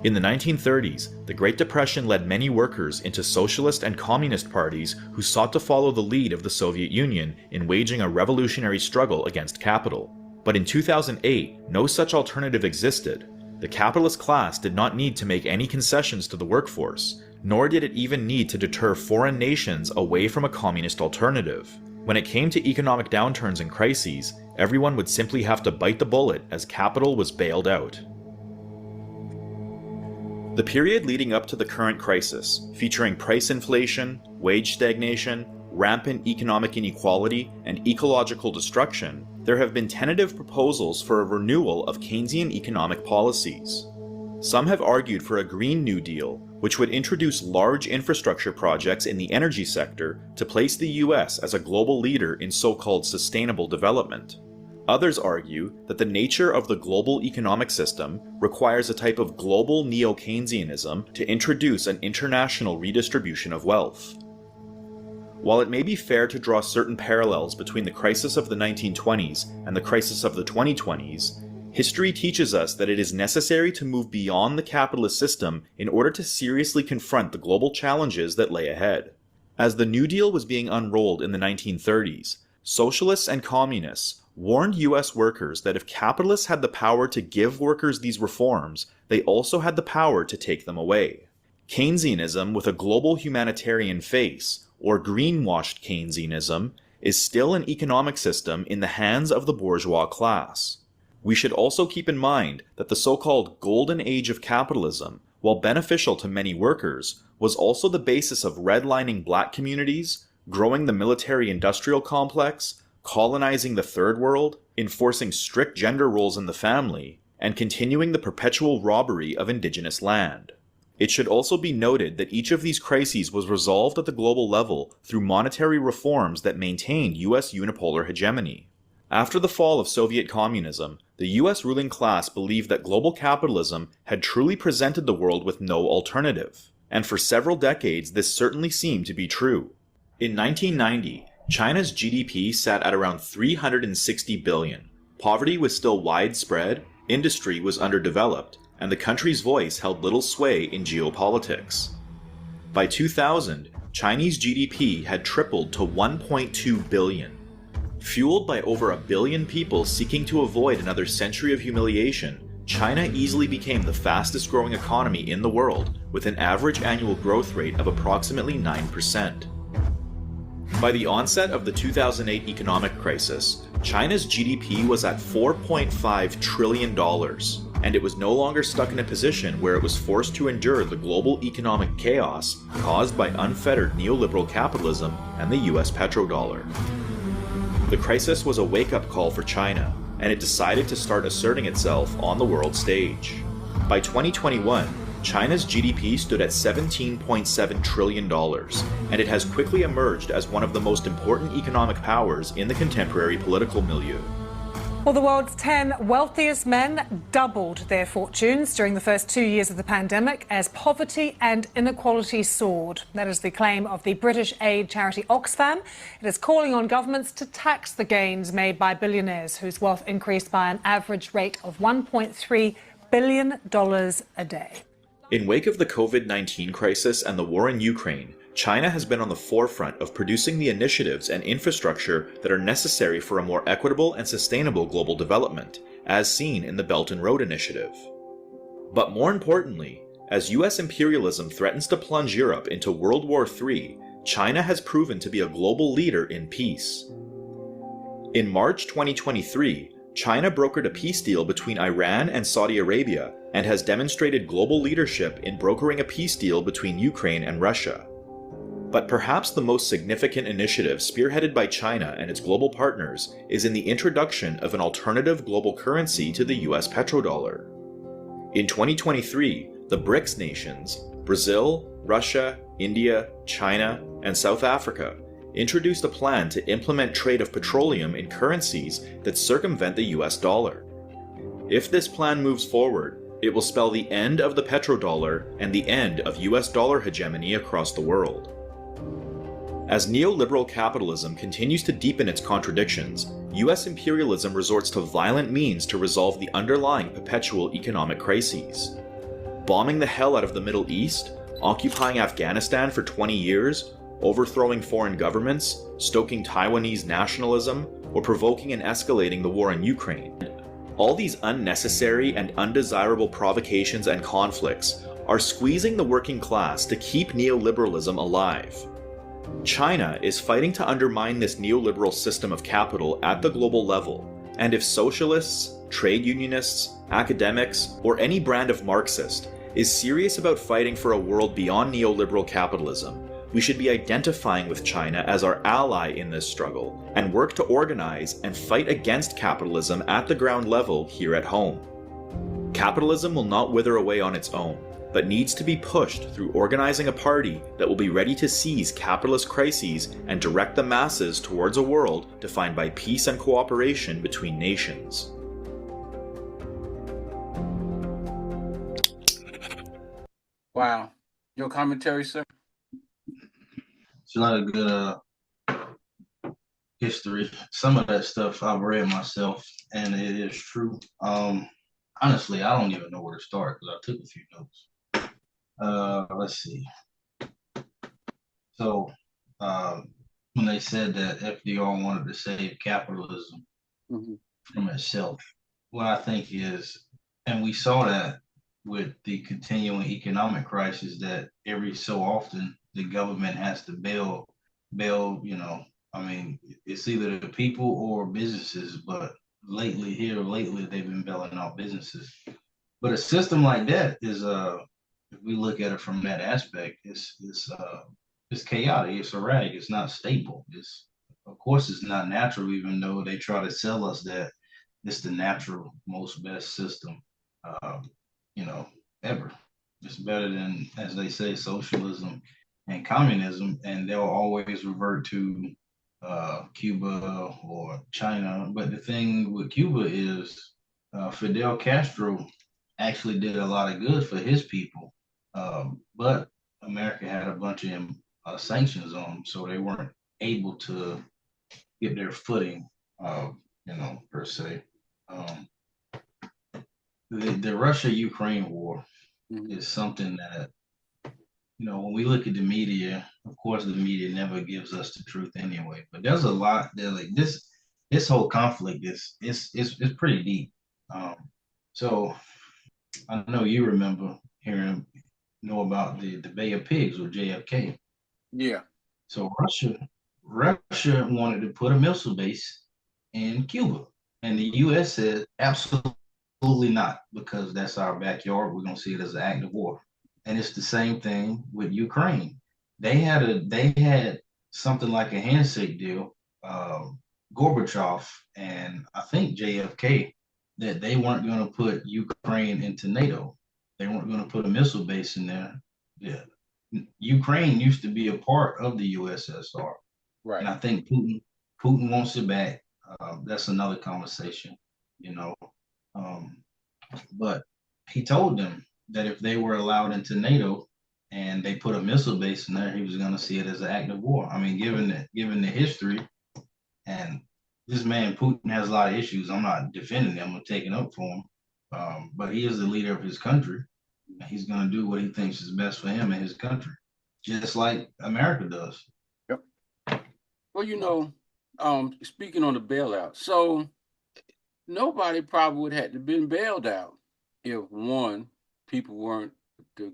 In the 1930s, the Great Depression led many workers into socialist and communist parties who sought to follow the lead of the Soviet Union in waging a revolutionary struggle against capital. But in 2008, no such alternative existed. The capitalist class did not need to make any concessions to the workforce, nor did it even need to deter foreign nations away from a communist alternative. When it came to economic downturns and crises, everyone would simply have to bite the bullet as capital was bailed out. The period leading up to the current crisis, featuring price inflation, wage stagnation, rampant economic inequality, and ecological destruction, there have been tentative proposals for a renewal of Keynesian economic policies. Some have argued for a Green New Deal, which would introduce large infrastructure projects in the energy sector to place the US as a global leader in so-called sustainable development. Others argue that the nature of the global economic system requires a type of global neo-Keynesianism to introduce an international redistribution of wealth. While it may be fair to draw certain parallels between the crisis of the 1920s and the crisis of the 2020s, history teaches us that it is necessary to move beyond the capitalist system in order to seriously confront the global challenges that lay ahead. As the New Deal was being unrolled in the 1930s, socialists and communists warned US workers that if capitalists had the power to give workers these reforms, they also had the power to take them away. Keynesianism with a global humanitarian face, or greenwashed Keynesianism, is still an economic system in the hands of the bourgeois class. We should also keep in mind that the so-called golden age of capitalism, while beneficial to many workers, was also the basis of redlining black communities, growing the military-industrial complex, colonizing the Third World, enforcing strict gender roles in the family, and continuing the perpetual robbery of indigenous land. It should also be noted that each of these crises was resolved at the global level through monetary reforms that maintained US unipolar hegemony. After the fall of Soviet communism, the US ruling class believed that global capitalism had truly presented the world with no alternative, and for several decades this certainly seemed to be true. In 1990, China's GDP sat at around $360 billion. Poverty was still widespread, industry was underdeveloped, and the country's voice held little sway in geopolitics. By 2000, Chinese GDP had tripled to $1.2 billion. Fueled by over 1 billion people seeking to avoid another century of humiliation, China easily became the fastest growing economy in the world, with an average annual growth rate of approximately 9%. By the onset of the 2008 economic crisis, China's GDP was at $4.5 trillion, and it was no longer stuck in a position where it was forced to endure the global economic chaos caused by unfettered neoliberal capitalism and the US petrodollar. The crisis was a wake-up call for China, and it decided to start asserting itself on the world stage. By 2021, China's GDP stood at $17.7 trillion, and it has quickly emerged as one of the most important economic powers in the contemporary political milieu. Well, the world's 10 wealthiest men doubled their fortunes during the first 2 years of the pandemic as poverty and inequality soared. That is the claim of the British aid charity Oxfam. It is calling on governments to tax the gains made by billionaires whose wealth increased by an average rate of $1.3 billion a day. In wake of the COVID-19 crisis and the war in Ukraine, China has been on the forefront of producing the initiatives and infrastructure that are necessary for a more equitable and sustainable global development, as seen in the Belt and Road Initiative. But more importantly, as US imperialism threatens to plunge Europe into World War III, China has proven to be a global leader in peace. In March 2023, China brokered a peace deal between Iran and Saudi Arabia and has demonstrated global leadership in brokering a peace deal between Ukraine and Russia. But perhaps the most significant initiative spearheaded by China and its global partners is in the introduction of an alternative global currency to the US petrodollar. In 2023, the BRICS nations, Brazil, Russia, India, China, and South Africa, introduced a plan to implement trade of petroleum in currencies that circumvent the US dollar. If this plan moves forward, it will spell the end of the petrodollar and the end of US dollar hegemony across the world. As neoliberal capitalism continues to deepen its contradictions, US imperialism resorts to violent means to resolve the underlying perpetual economic crises. Bombing the hell out of the Middle East, occupying Afghanistan for 20 years, overthrowing foreign governments, stoking Taiwanese nationalism, or provoking and escalating the war in Ukraine. All these unnecessary and undesirable provocations and conflicts are squeezing the working class to keep neoliberalism alive. China is fighting to undermine this neoliberal system of capital at the global level, and if socialists, trade unionists, academics, or any brand of Marxist is serious about fighting for a world beyond neoliberal capitalism, we should be identifying with China as our ally in this struggle and work to organize and fight against capitalism at the ground level here at home. Capitalism will not wither away on its own, but needs to be pushed through organizing a party that will be ready to seize capitalist crises and direct the masses towards a world defined by peace and cooperation between nations. Wow. Your commentary, sir? It's a lot of good history. Some of that stuff I've read myself, and it is true. Honestly, I don't even know where to start because I took a few notes. Let's see. So, when they said that FDR wanted to save capitalism from itself, what I think is, and we saw that with the continuing economic crisis, that every so often the government has to bail, I mean, it's either the people or businesses, but lately they've been bailing out businesses. But a system like that is if we look at it from that aspect, it's chaotic, it's erratic, it's not stable. Of course it's not natural, even though they try to sell us that it's the natural, most best system, ever. It's better than, as they say, socialism and communism, and they'll always revert to Cuba or China. But the thing with Cuba is Fidel Castro actually did a lot of good for his people, but America had a bunch of sanctions on them, so they weren't able to get their footing, per se. The Russia-Ukraine war is something that, when we look at the media, of course, the media never gives us the truth anyway. But there's a lot there. Like this whole conflict is pretty deep. So I know you know about the Bay of Pigs with JFK. Yeah. So Russia wanted to put a missile base in Cuba, and the U.S. said absolutely not, because that's our backyard. We're gonna see it as an act of war. And it's the same thing with Ukraine. They had something like a handshake deal, Gorbachev and I think JFK, that they weren't going to put Ukraine into NATO. They weren't going to put a missile base in there. Yeah. Ukraine used to be a part of the USSR. Right. And I think Putin wants it back. That's another conversation, but he told them that if they were allowed into NATO and they put a missile base in there, he was going to see it as an act of war. I mean, given the history, and this man Putin has a lot of issues. I'm not defending him or taking up for him, but he is the leader of his country. He's going to do what he thinks is best for him and his country, just like America does. Yep. Well, speaking on the bailout, so nobody probably would have been bailed out if, one, people weren't, the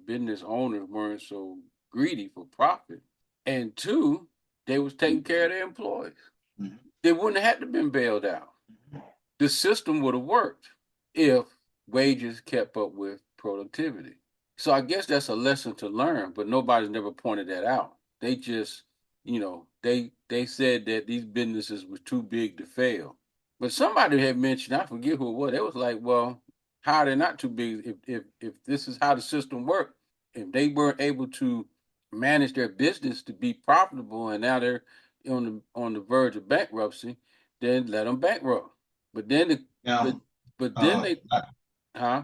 business owners weren't so greedy for profit, and two, they was taking care of their employees. they wouldn't have had to been bailed out. The system would have worked if wages kept up with productivity. So I guess that's a lesson to learn, but nobody's never pointed that out. They just, they said that these businesses were too big to fail. But somebody had mentioned, I forget who it was. It was like, well, how are they not too big if this is how the system worked? If they weren't able to manage their business to be profitable and now they're on the verge of bankruptcy, then let them bankrupt. But then but then they huh?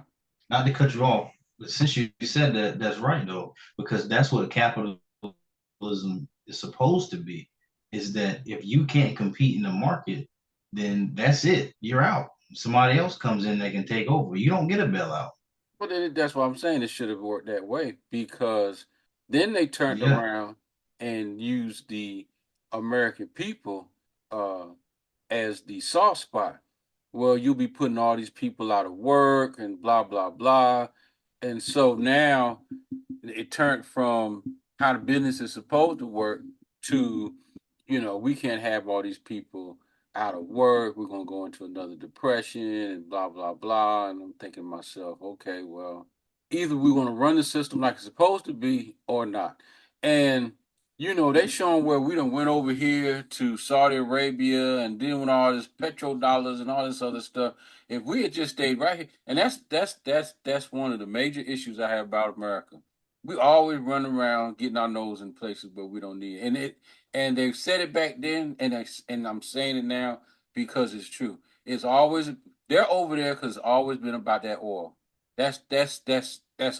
Not to cut you off, but since you said that, that's right though, because that's what capitalism is supposed to be. Is that if you can't compete in the market, then that's it. You're out. Somebody else comes in that can take over. You don't get a bailout. Well, then that's what I'm saying. It should have worked that way because then they turned Yeah. around and used the American people uh, as the soft spot. Well, you'll be putting all these people out of work and blah blah blah, and so now it turned from how the business is supposed to work to, we can't have all these people out of work. We're gonna go into another depression and blah blah blah. And I'm thinking to myself, okay, well, either we're gonna run the system like it's supposed to be or not. And they showing where we done went over here to Saudi Arabia and dealing with all this petrodollars and all this other stuff. If we had just stayed right here, and that's one of the major issues I have about America. We always run around getting our nose in places where we don't need it. And they've said it back then, and I'm saying it now because it's true. It's always they're over there because it's always been about that oil. That's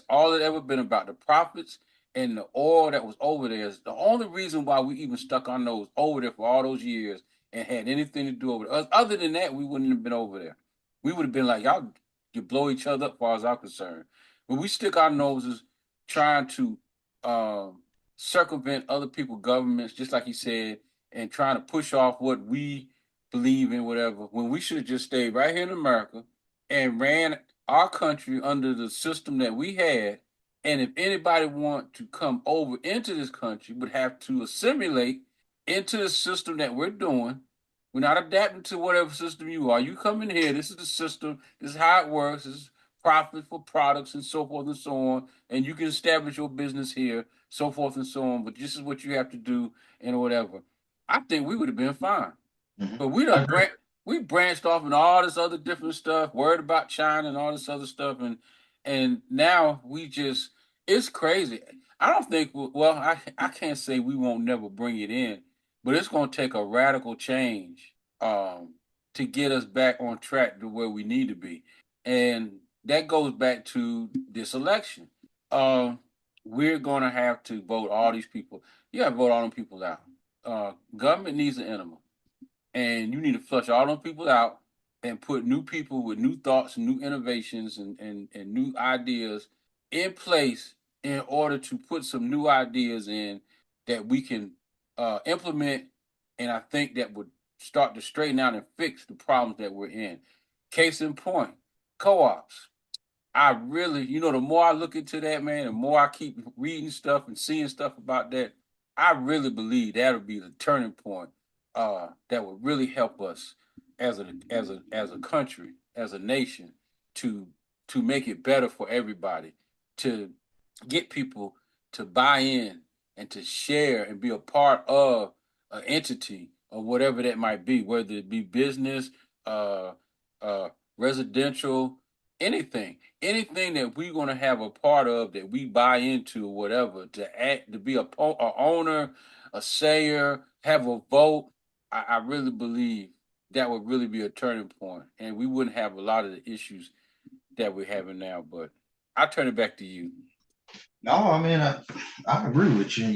all it ever been about. The profits and the oil that was over there is the only reason why we even stuck our nose over there for all those years and had anything to do over there. Other than that, we wouldn't have been over there. We would have been like, y'all, you blow each other up as far as I'm concerned. But we stick our noses trying to circumvent other people's governments, just like he said, and trying to push off what we believe in, whatever, when we should have just stayed right here in America and ran our country under the system that we had. And if anybody want to come over into this country, would have to assimilate into the system that we're doing. We're not adapting to whatever system you are. You come in here, this is the system, this is how it works, this is profit for products and so forth and so on. And you can establish your business here, so forth and so on. But this is what you have to do and whatever. I think we would have been fine. But we branched off in all this other different stuff, worried about China and all this other stuff, and now it's crazy. I don't think I can't say we won't never bring it in, but it's going to take a radical change to get us back on track to where we need to be, and that goes back to this election. We're going to have to vote all these people. You have to vote all them people out. Government needs an enema. And you need to flush all them people out and put new people with new thoughts and new innovations and new ideas in place in order to put some new ideas in that we can implement. And I think that would start to straighten out and fix the problems that we're in. Case in point, co-ops. I really, the more I look into that, man, the more I keep reading stuff and seeing stuff about that, I really believe that'll be the turning point that would really help us as a country, as a nation, to make it better for everybody, to get people to buy in and to share and be a part of an entity or whatever that might be, whether it be business, residential, anything that we're going to have a part of that we buy into or whatever, to be a owner, a sayer, have a vote. I really believe that would really be a turning point, and we wouldn't have a lot of the issues that we're having now. But I'll turn it back to you. No, I mean I agree with you.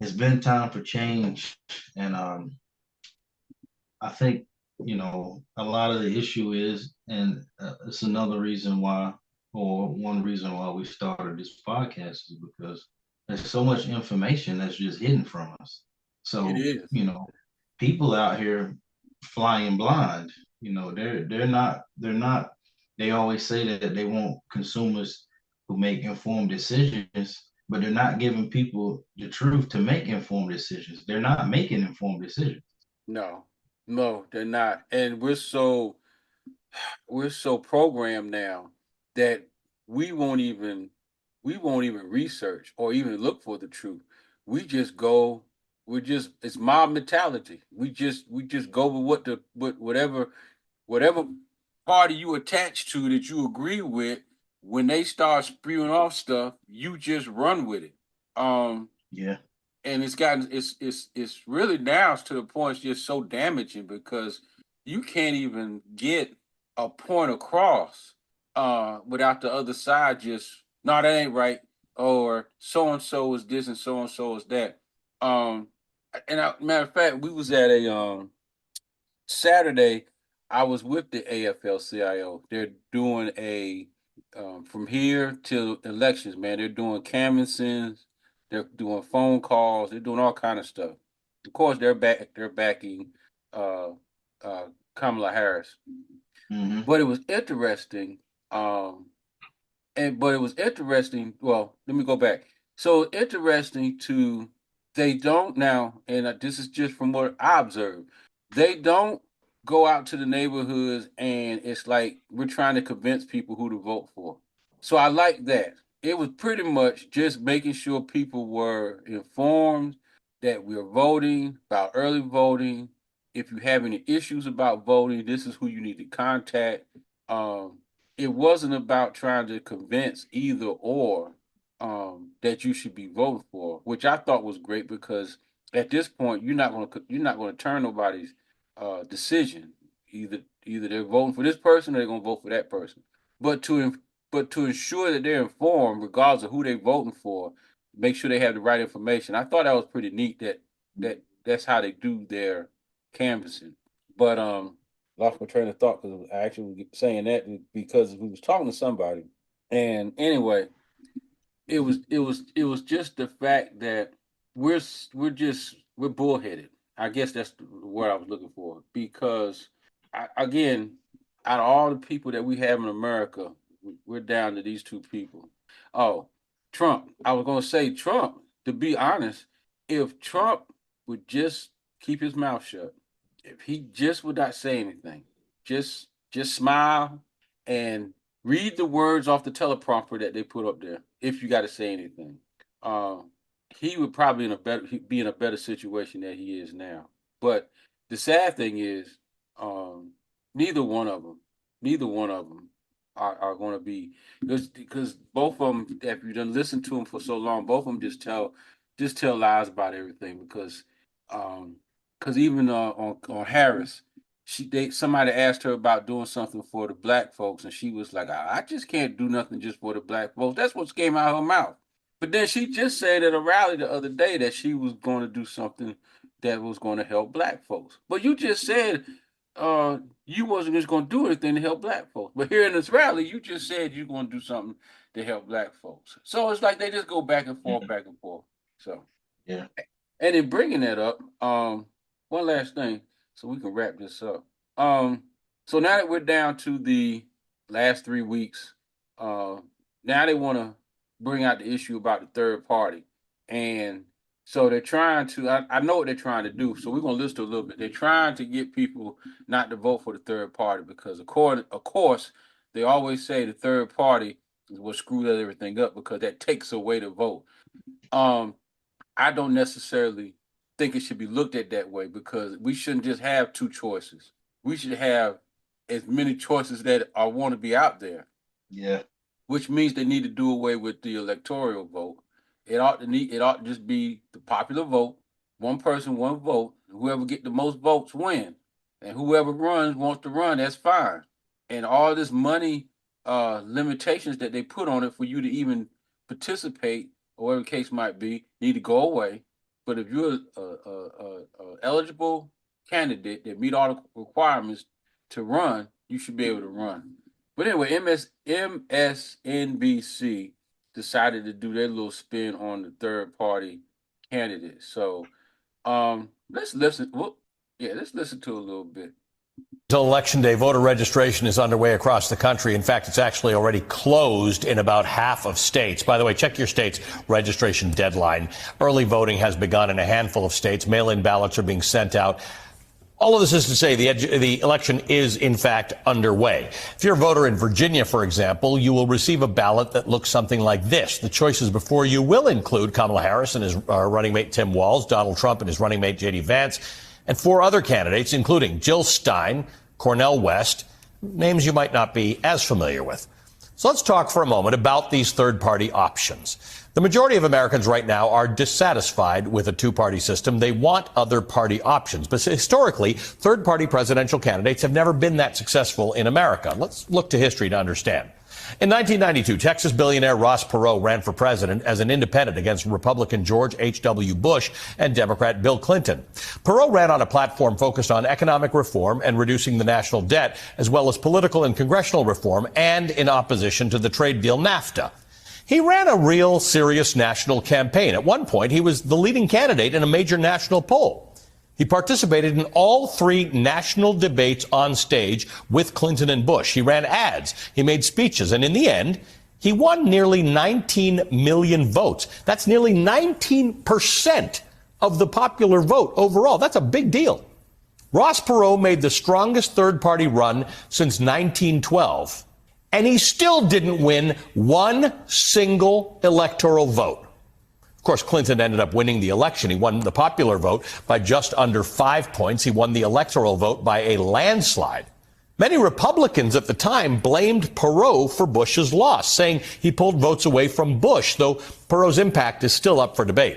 It's been time for change, and I think a lot of the issue is, and it's another reason why, or one reason why we started this podcast is because there's so much information that's just hidden from us. So It is. People out here flying blind. They're not. They always say that they want consumers who make informed decisions, but they're not giving people the truth to make informed decisions. They're not making informed decisions. No. No, they're not. And we're so programmed now that we won't even we won't even research or even look for the truth. We just go. We're just it's mob mentality. We just go with whatever party you attach to that you agree with. When they start spewing off stuff, you just run with it. Yeah. And it's really now to the point it's just so damaging because you can't even get a point across without the other side just no, that ain't right, or so and so is this and so is that. um Matter of fact, we was at a Saturday. I was with the AFL-CIO. They're doing a from here till elections, man. They're doing canvassings, they're doing phone calls, they're doing all kind of stuff. Of course, they're backing uh, uh, Kamala Harris. Mhm. But it was interesting. But it was interesting. Well, let me go back. So interesting to they don't now, and this is just from what I observed. They don't go out to the neighborhoods, and it's like we're trying to convince people who to vote for. So I like that. It was pretty much just making sure people were informed that we're voting, about early voting. If you have any issues about voting, this is who you need to contact. Um, it wasn't about trying to convince either or that you should be voting for, which I thought was great because at this point you're not going to turn nobody's decision. Either they're voting for this person or they're going to vote for that person. But to ensure that they're informed, regardless of who they're voting for, make sure they have the right information. I thought that was pretty neat that's how they do their canvassing. But lost my train of thought because I actually was saying that because we was talking to somebody, and anyway, it was just the fact that we're bullheaded. I guess that's the word I was looking for because again, out of all the people that we have in America, we're down to these two people. Oh, Trump. I was gonna say Trump. To be honest, if Trump would just keep his mouth shut, if he just would not say anything, just smile and read the words off the teleprompter that they put up there. If you got to say anything, uh, he would probably be in a better situation than he is now. But the sad thing is, um, neither one of them, neither one of them are going to be because both of them, if you done listen to them for so long, both of them just tell lies about everything um, because even on Harris, somebody asked her about doing something for the black folks, and she was like, I just can't do nothing just for the black folks. That's what came out of her mouth. But then she just said at a rally the other day that she was going to do something that was going to help black folks. But you just said you wasn't just going to do anything to help black folks. But here in this rally, you just said you're going to do something to help black folks. So it's like they just go back and forth, back and forth. So yeah. And in bringing that up, one last thing, so we can wrap this up. So now that we're down to the last 3 weeks, now they want to bring out the issue about the third party, and so they're trying to. I know what they're trying to do. So we're gonna list a little bit. They're trying to get people not to vote for the third party because, of course, they always say the third party is what screwed everything up because that takes away the vote. I don't necessarily think it should be looked at that way because we shouldn't just have two choices. We should have as many choices that want to be out there. Yeah. Which means they need to do away with the electoral vote. It ought to just be the popular vote, one person, one vote. Whoever get the most votes win, and whoever wants to run, that's fine. And all this money limitations that they put on it for you to even participate, or whatever the case might be, need to go away. But if you're a eligible candidate that meet all the requirements to run, you should be able to run. But anyway, MSNBC decided to do their little spin on the third party candidate. So let's listen. Let's listen to a little bit. Until Election Day, voter registration is underway across the country. In fact, it's actually already closed in about half of states. By the way, check your state's registration deadline. Early voting has begun in a handful of states. Mail-in ballots are being sent out All of this is to say the election is, in fact, underway. If you're a voter in Virginia, for example, you will receive a ballot that looks something like this. The choices before you will include Kamala Harris and his running mate Tim Walz, Donald Trump and his running mate J.D. Vance, and 4 other candidates, including Jill Stein, Cornel West, names you might not be as familiar with. So let's talk for a moment about these third-party options. The majority of Americans right now are dissatisfied with a two-party system. They want other party options. But historically, third-party presidential candidates have never been that successful in America. Let's look to history to understand. In 1992, Texas billionaire Ross Perot ran for president as an independent against Republican George H.W. Bush and Democrat Bill Clinton. Perot ran on a platform focused on economic reform and reducing the national debt, as well as political and congressional reform, and in opposition to the trade deal NAFTA. He ran a real serious national campaign. At one point, he was the leading candidate in a major national poll. He participated in all 3 national debates on stage with Clinton and Bush. He ran ads, he made speeches, and in the end, he won nearly 19 million votes. That's nearly 19% of the popular vote overall. That's a big deal. Ross Perot made the strongest third-party run since 1912. And he still didn't win one single electoral vote. Of course, Clinton ended up winning the election. He won the popular vote by just under 5 points. He won the electoral vote by a landslide. Many Republicans at the time blamed Perot for Bush's loss, saying he pulled votes away from Bush, though Perot's impact is still up for debate.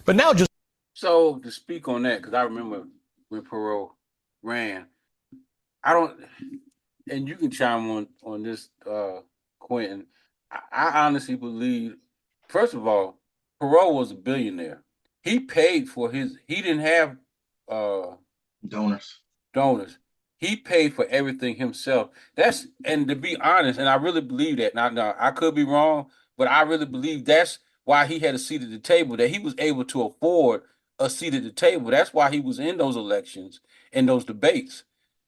But now just... So to speak on that, because I remember when Perot ran, and you can chime on this, Quentin. I honestly believe, first of all, Perot was a billionaire. He paid for he didn't have donors. He paid for everything himself. And to be honest, and I really believe that. Now, I could be wrong, but I really believe that's why he had a seat at the table, that he was able to afford a seat at the table. That's why he was in those elections and those debates,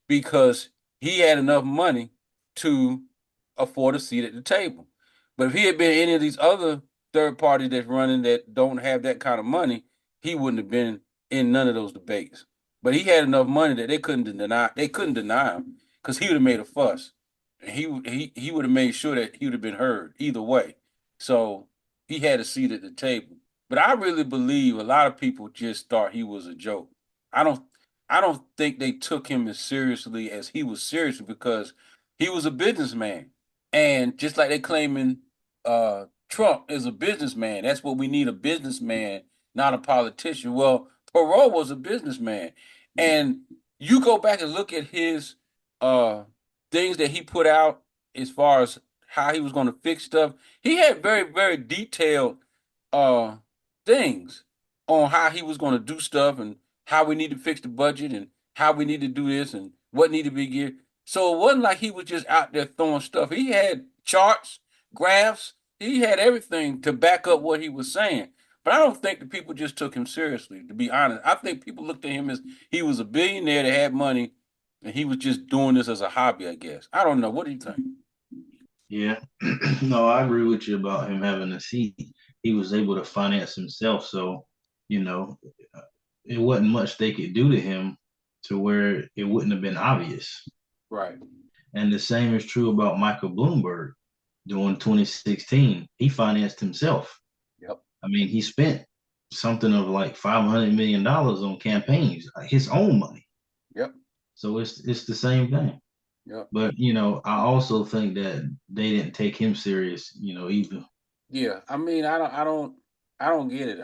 because he had enough money to afford a seat at the table. But if he had been any of these other third parties that's running that don't have that kind of money, he wouldn't have been in none of those debates. But he had enough money that they couldn't deny him, because he would have made a fuss. And he would have made sure that he would have been heard either way. So he had a seat at the table. But I really believe a lot of people just thought he was a joke. I don't think they took him as seriously as he was serious, because he was a businessman. And just like they claiming Trump is a businessman, that's what we need, a businessman, not a politician. Well, Perot was a businessman. And you go back and look at his things that he put out as far as how he was going to fix stuff. He had very, very detailed things on how he was going to do stuff, and how we need to fix the budget, and how we need to do this, and what needed to be geared. So it wasn't like he was just out there throwing stuff. He had charts, graphs. He had everything to back up what he was saying. But I don't think the people just took him seriously, to be honest. I think people looked at him as he was a billionaire that had money, and he was just doing this as a hobby, I guess. I don't know. What do you think? Yeah, no, I agree with you about him having a seat. He was able to finance himself. So, it wasn't much they could do to him to where it wouldn't have been obvious. Right. And the same is true about Michael Bloomberg during 2016. He financed himself. Yep. I mean, he spent something of like $500 million on campaigns, his own money. Yep. So it's the same thing. Yep. But, I also think that they didn't take him serious, either. Yeah. I mean, I don't get it.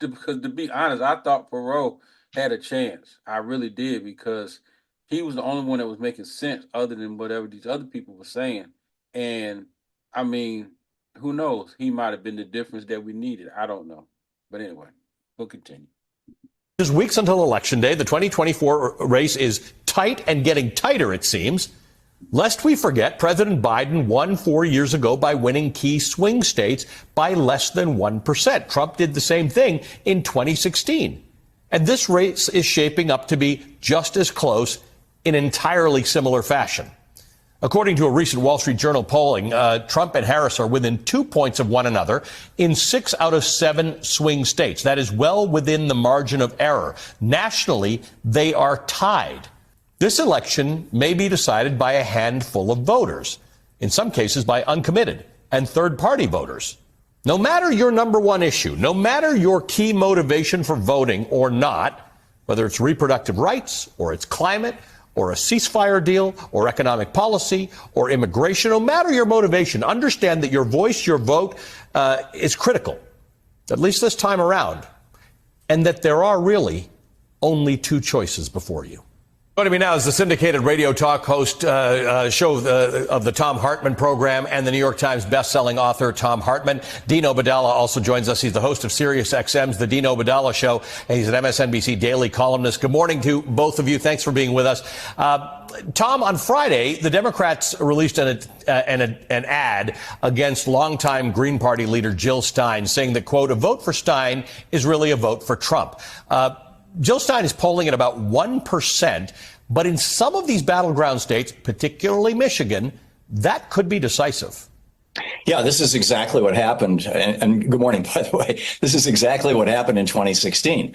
Because to be honest, I thought Perot had a chance. I really did, because he was the only one that was making sense other than whatever these other people were saying. And I mean, who knows? He might have been the difference that we needed. I don't know. But anyway, we'll continue. Just weeks until Election Day, the 2024 race is tight and getting tighter, it seems. Lest we forget, President Biden won 4 years ago by winning key swing states by less than 1%. Trump did the same thing in 2016. And this race is shaping up to be just as close in entirely similar fashion. According to a recent Wall Street Journal polling, Trump and Harris are within 2 points of one another in 6 out of 7 swing states. That is well within the margin of error. Nationally, they are tied. This election may be decided by a handful of voters, in some cases by uncommitted and third-party voters. No matter your number one issue, no matter your key motivation for voting or not, whether it's reproductive rights or it's climate or a ceasefire deal or economic policy or immigration, no matter your motivation, understand that your voice, your vote is critical, at least this time around, and that there are really only 2 choices before you. Joining me now is the syndicated radio talk host show of the Thom Hartmann program and the New York Times bestselling author Thom Hartmann. Dean Obeidallah also joins us. He's the host of Sirius XM's The Dean Obeidallah Show, and he's an MSNBC daily columnist. Good morning to both of you. Thanks for being with us. Tom, on Friday, the Democrats released an ad against longtime Green Party leader Jill Stein, saying that, quote, a vote for Stein is really a vote for Trump. Jill Stein is polling at about 1%, but in some of these battleground states, particularly Michigan, that could be decisive. Yeah, this is exactly what happened. And good morning, by the way. This is exactly what happened in 2016.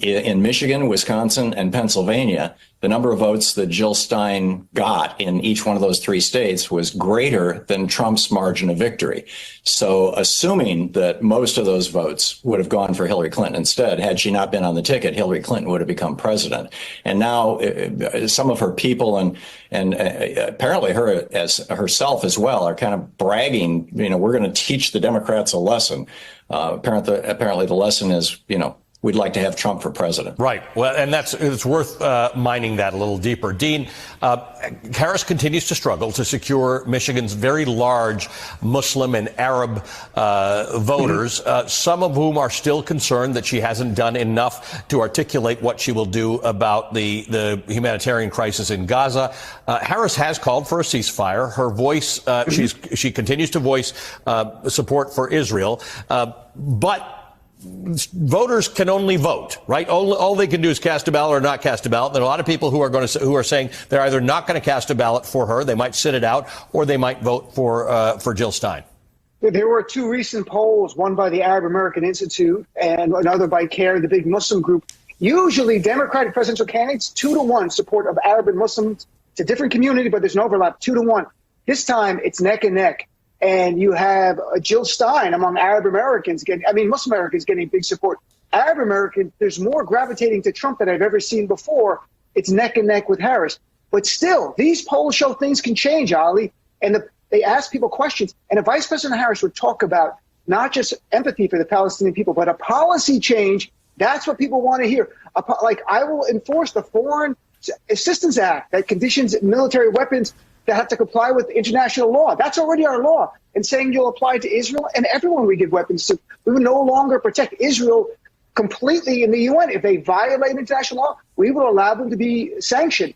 In Michigan, Wisconsin, and Pennsylvania, the number of votes that Jill Stein got in each one of those 3 states was greater than Trump's margin of victory. So assuming that most of those votes would have gone for Hillary Clinton instead, had she not been on the ticket, Hillary Clinton would have become president. And now some of her people and apparently her as herself as well are kind of bragging, we're going to teach the Democrats a lesson. Apparently the lesson is, we'd like to have Trump for president. Right. Well, and it's worth mining that a little deeper. Dean, Harris continues to struggle to secure Michigan's very large Muslim and Arab voters, some of whom are still concerned that she hasn't done enough to articulate what she will do about the humanitarian crisis in Gaza. Harris has called for a ceasefire. Her voice, she continues to voice support for Israel, but voters can only vote, right? All they can do is cast a ballot or not cast a ballot. There are a lot of people who are saying they're either not going to cast a ballot for her, they might sit it out, or they might vote for Jill Stein. There were 2 recent polls, one by the Arab American Institute and another by CARE, the big Muslim group. Usually Democratic presidential candidates, 2-to-1 support of Arab and Muslims. It's a different community, but there's an overlap, 2-to-1. This time it's neck and neck. And you have Jill Stein among Arab Americans Muslim Americans getting big support. Arab Americans, there's more gravitating to Trump than I've ever seen before. It's neck and neck with Harris. But still, these polls show things can change, Ali. And they ask people questions. And if Vice President Harris would talk about not just empathy for the Palestinian people, but a policy change, that's what people want to hear. Like, I will enforce the Foreign Assistance Act that conditions military weapons that have to comply with international law. That's already our law. And saying you'll apply it to Israel and everyone we give weapons to. We will no longer protect Israel completely in the UN. If they violate international law, we will allow them to be sanctioned.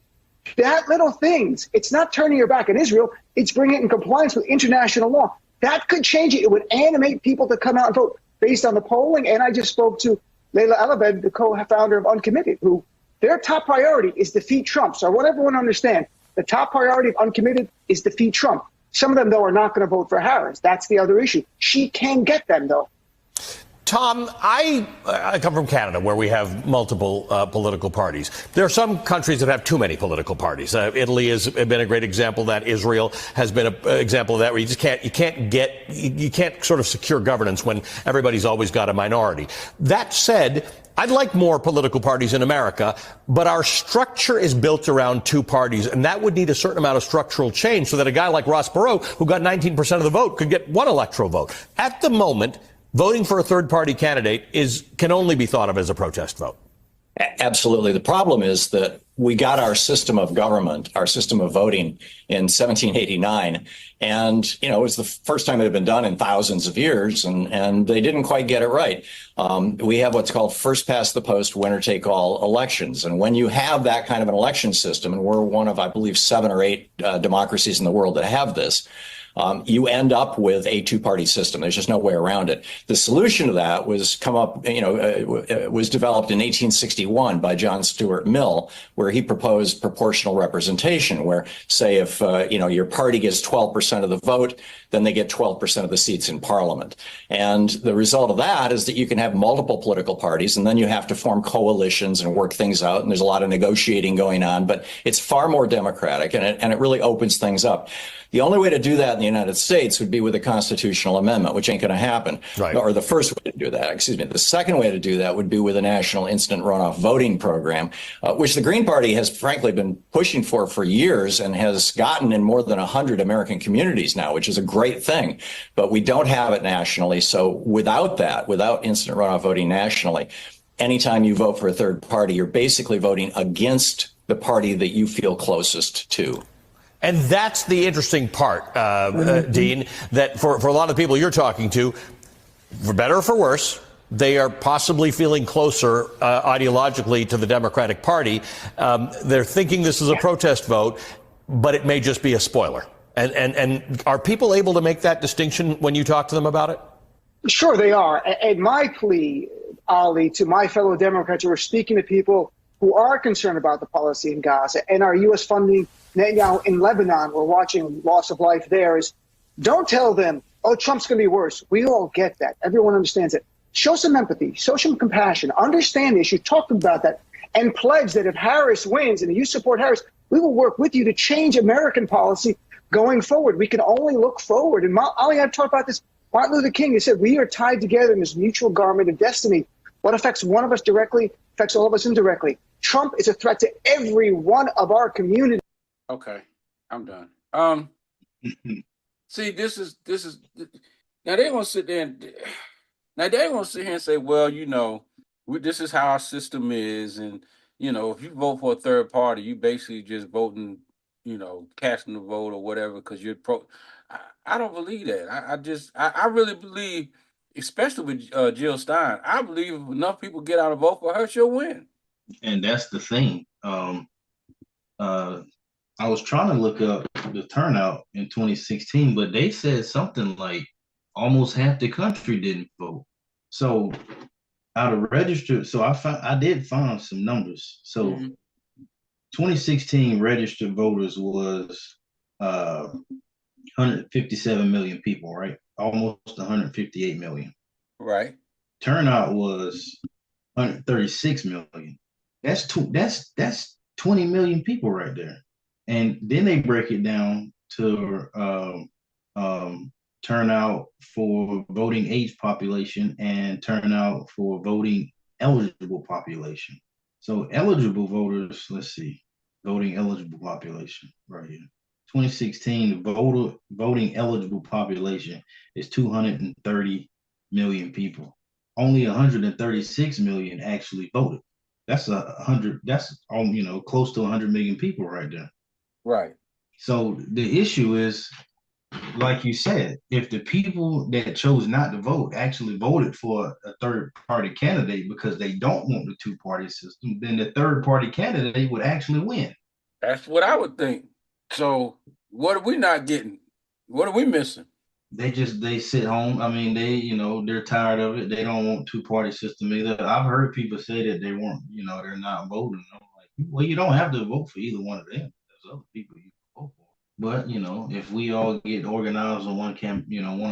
That little things, it's not turning your back on Israel. It's bringing it in compliance with international law. That could change it. It would animate people to come out and vote based on the polling. And I just spoke to Layla Elabed, the co-founder of Uncommitted, who their top priority is defeat Trump. So I want everyone to understand, the top priority of Uncommitted is defeat Trump. Some of them, though, are not going to vote for Harris. That's the other issue. She can get them, though. Tom, I come from Canada, where we have multiple political parties. There are some countries that have too many political parties. Italy has been a great example of that. Israel has been an example of that, where you can't sort of secure governance when everybody's always got a minority. That said, I'd like more political parties in America, but our structure is built around 2 parties, and that would need a certain amount of structural change so that a guy like Ross Perot, who got 19% of the vote, could get 1 electoral vote. At the moment, voting for a third-party candidate can only be thought of as a protest vote. Absolutely. The problem is that we got our system of government, our system of voting in 1789. And, it was the first time it had been done in thousands of years, and they didn't quite get it right. We have what's called first past the post, winner take all elections. And when you have that kind of an election system, and we're one of, I believe, 7 or 8 democracies in the world that have this, you end up with a two-party system. There's just no way around it. The solution to that was was developed in 1861 by John Stuart Mill, where he proposed proportional representation, where, say, if your party gets 12% of the vote, then they get 12% of the seats in Parliament. And the result of that is that you can have multiple political parties, and then you have to form coalitions and work things out. And there's a lot of negotiating going on, but it's far more democratic, and it really opens things up. The only way to do that in the United States would be with a constitutional amendment, which ain't going to happen. Right. Or the first way to do that, excuse me. The second way to do that would be with a national instant runoff voting program, which the Green Party has frankly been pushing for years and has gotten in more than 100 American communities now, which is a great thing. But we don't have it nationally. So without that, without instant runoff voting nationally, anytime you vote for a third party, you're basically voting against the party that you feel closest to. And that's the interesting part, Dean, that for a lot of people you're talking to, for better or for worse, they are possibly feeling closer ideologically to the Democratic Party. They're thinking this is a protest vote, but it may just be a spoiler. And are people able to make that distinction when you talk to them about it? Sure, they are. And my plea, Ali, to my fellow Democrats who are speaking to people who are concerned about the policy in Gaza and our U.S. funding now in Lebanon, we're watching loss of life there, is don't tell them, oh, Trump's going to be worse. We all get that. Everyone understands it. Show some empathy, show some compassion, understand the issue, talk about that, and pledge that if Harris wins and you support Harris, we will work with you to change American policy going forward. We can only look forward. And Ali, I've talked about this. Martin Luther King, he said, we are tied together in this mutual garment of destiny. What affects one of us directly affects all of us indirectly. Trump is a threat to every one of our communities. Okay, I'm done. See, this is now they want to sit there and say, well, this is how our system is, and if you vote for a third party, you basically just voting, casting the vote or whatever because you're pro. I don't believe that. I really believe, especially with Jill Stein, I believe if enough people get out and vote for her, she'll win. And that's the thing. I was trying to look up the turnout in 2016, but they said something like almost half the country didn't vote. So out of registered, I did find some numbers. So 2016 registered voters was 157 million people, right? Almost 158 million. Right. Turnout was 136 million. That's 20 million people right there. And then they break it down to turnout for voting age population and turnout for voting eligible population. So eligible voters, let's see, voting eligible population right here. 2016, the voting eligible population is 230 million people. Only 136 million actually voted. That's close to 100 million people right there. Right. So the issue is, like you said, if the people that chose not to vote actually voted for a third party candidate because they don't want the two party system, then the third party candidate would actually win. That's what I would think. So what are we not getting? What are we missing? They sit home. I mean, they're tired of it. They don't want two party system either. I've heard people say that they weren't, they're not voting. I'm like, well, you don't have to vote for either one of them. There's other people you can vote for. But, if we all get organized on one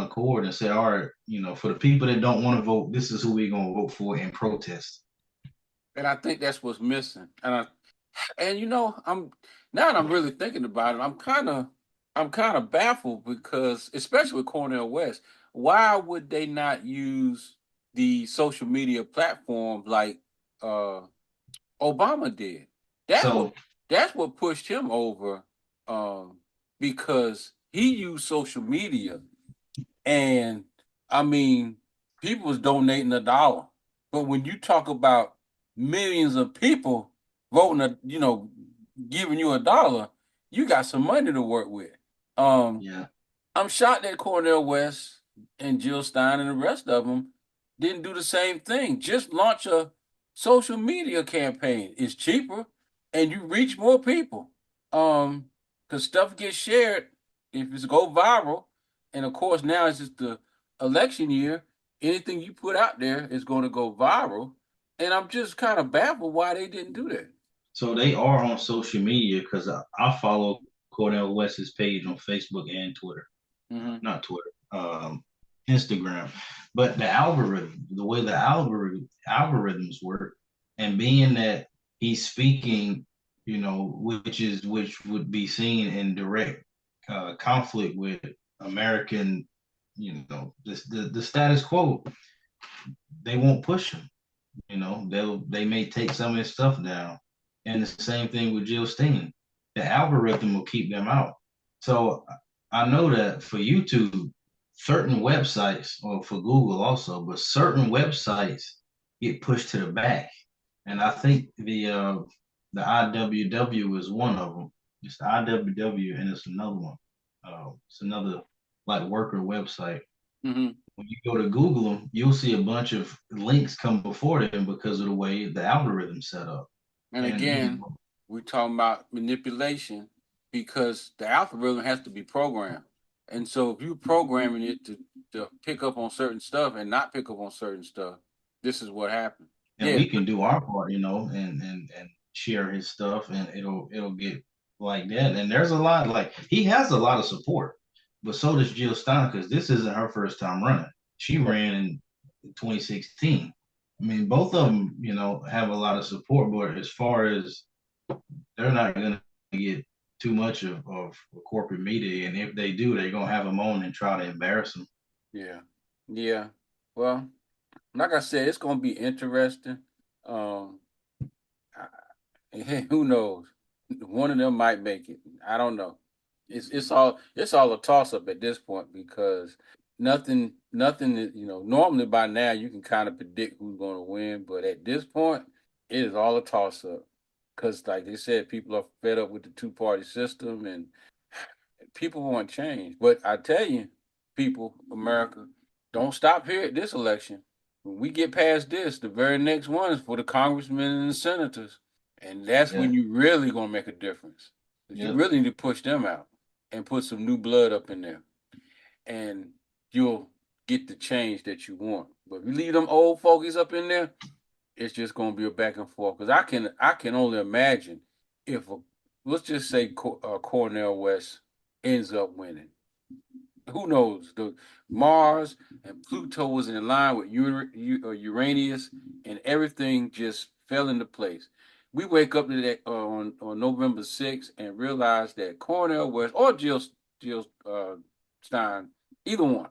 accord and say, all right, for the people that don't want to vote, this is who we're going to vote for and protest. And I think that's what's missing. Now that I'm really thinking about it, I'm kind of baffled because, especially with Cornel West, why would they not use the social media platform like Obama did? That's what pushed him over, because he used social media, and I mean, people was donating $1, but when you talk about millions of people voting, giving you $1, you got some money to work with. I'm shocked that Cornel West and Jill Stein and the rest of them didn't do the same thing. Just launch a social media campaign. It's cheaper and you reach more people. Because stuff gets shared if it's go viral. And of course, now it's just the election year. Anything you put out there is going to go viral. And I'm just kind of baffled why they didn't do that. So they are on social media because I follow Cornel West's page on Facebook and Twitter. Not Twitter, Instagram. But the algorithm, the way the algorithms work, and being that he's speaking, which would be seen in direct conflict with American, the status quo, they won't push him. They may take some of his stuff down. And the same thing with Jill Stein. The algorithm will keep them out. So I know that for YouTube, certain websites, or for Google also, but certain websites get pushed to the back. And I think the IWW is one of them. It's the IWW, and it's another one. It's another like worker website. When you go to Google them, you'll see a bunch of links come before them because of the way the algorithm's set up. And again, we're talking about manipulation because the algorithm has to be programmed. And so if you're programming it to pick up on certain stuff and not pick up on certain stuff, this is what happens. And we can do our part, and share his stuff, and it'll get like that. And there's a lot, like he has a lot of support, but so does Jill Stein, because this isn't her first time running. She ran in 2016. I mean, both of them, have a lot of support, but as far as they're not going to get too much of corporate media, and if they do, they're going to have them on and try to embarrass them. Yeah. Well, like I said, it's going to be interesting. Who knows? One of them might make it. I don't know. It's all a toss up at this point because nothing. Normally by now you can kind of predict who's going to win, but at this point, it is all a toss up because, like they said, people are fed up with the two-party system and people want change. But I tell you, people, America, don't stop here at this election. When we get past this, the very next one is for the congressmen and the senators. And that's when you really going to make a difference. You really need to push them out and put some new blood up in there. And you'll get the change that you want. But if you leave them old fogies up in there, it's just going to be a back and forth. Because I can only imagine if, let's just say Cornel West ends up winning. Who knows? The Mars and Pluto was in line with Uranus, and everything just fell into place. We wake up to that on November 6th and realize that Cornel West or Jill Stein, either one,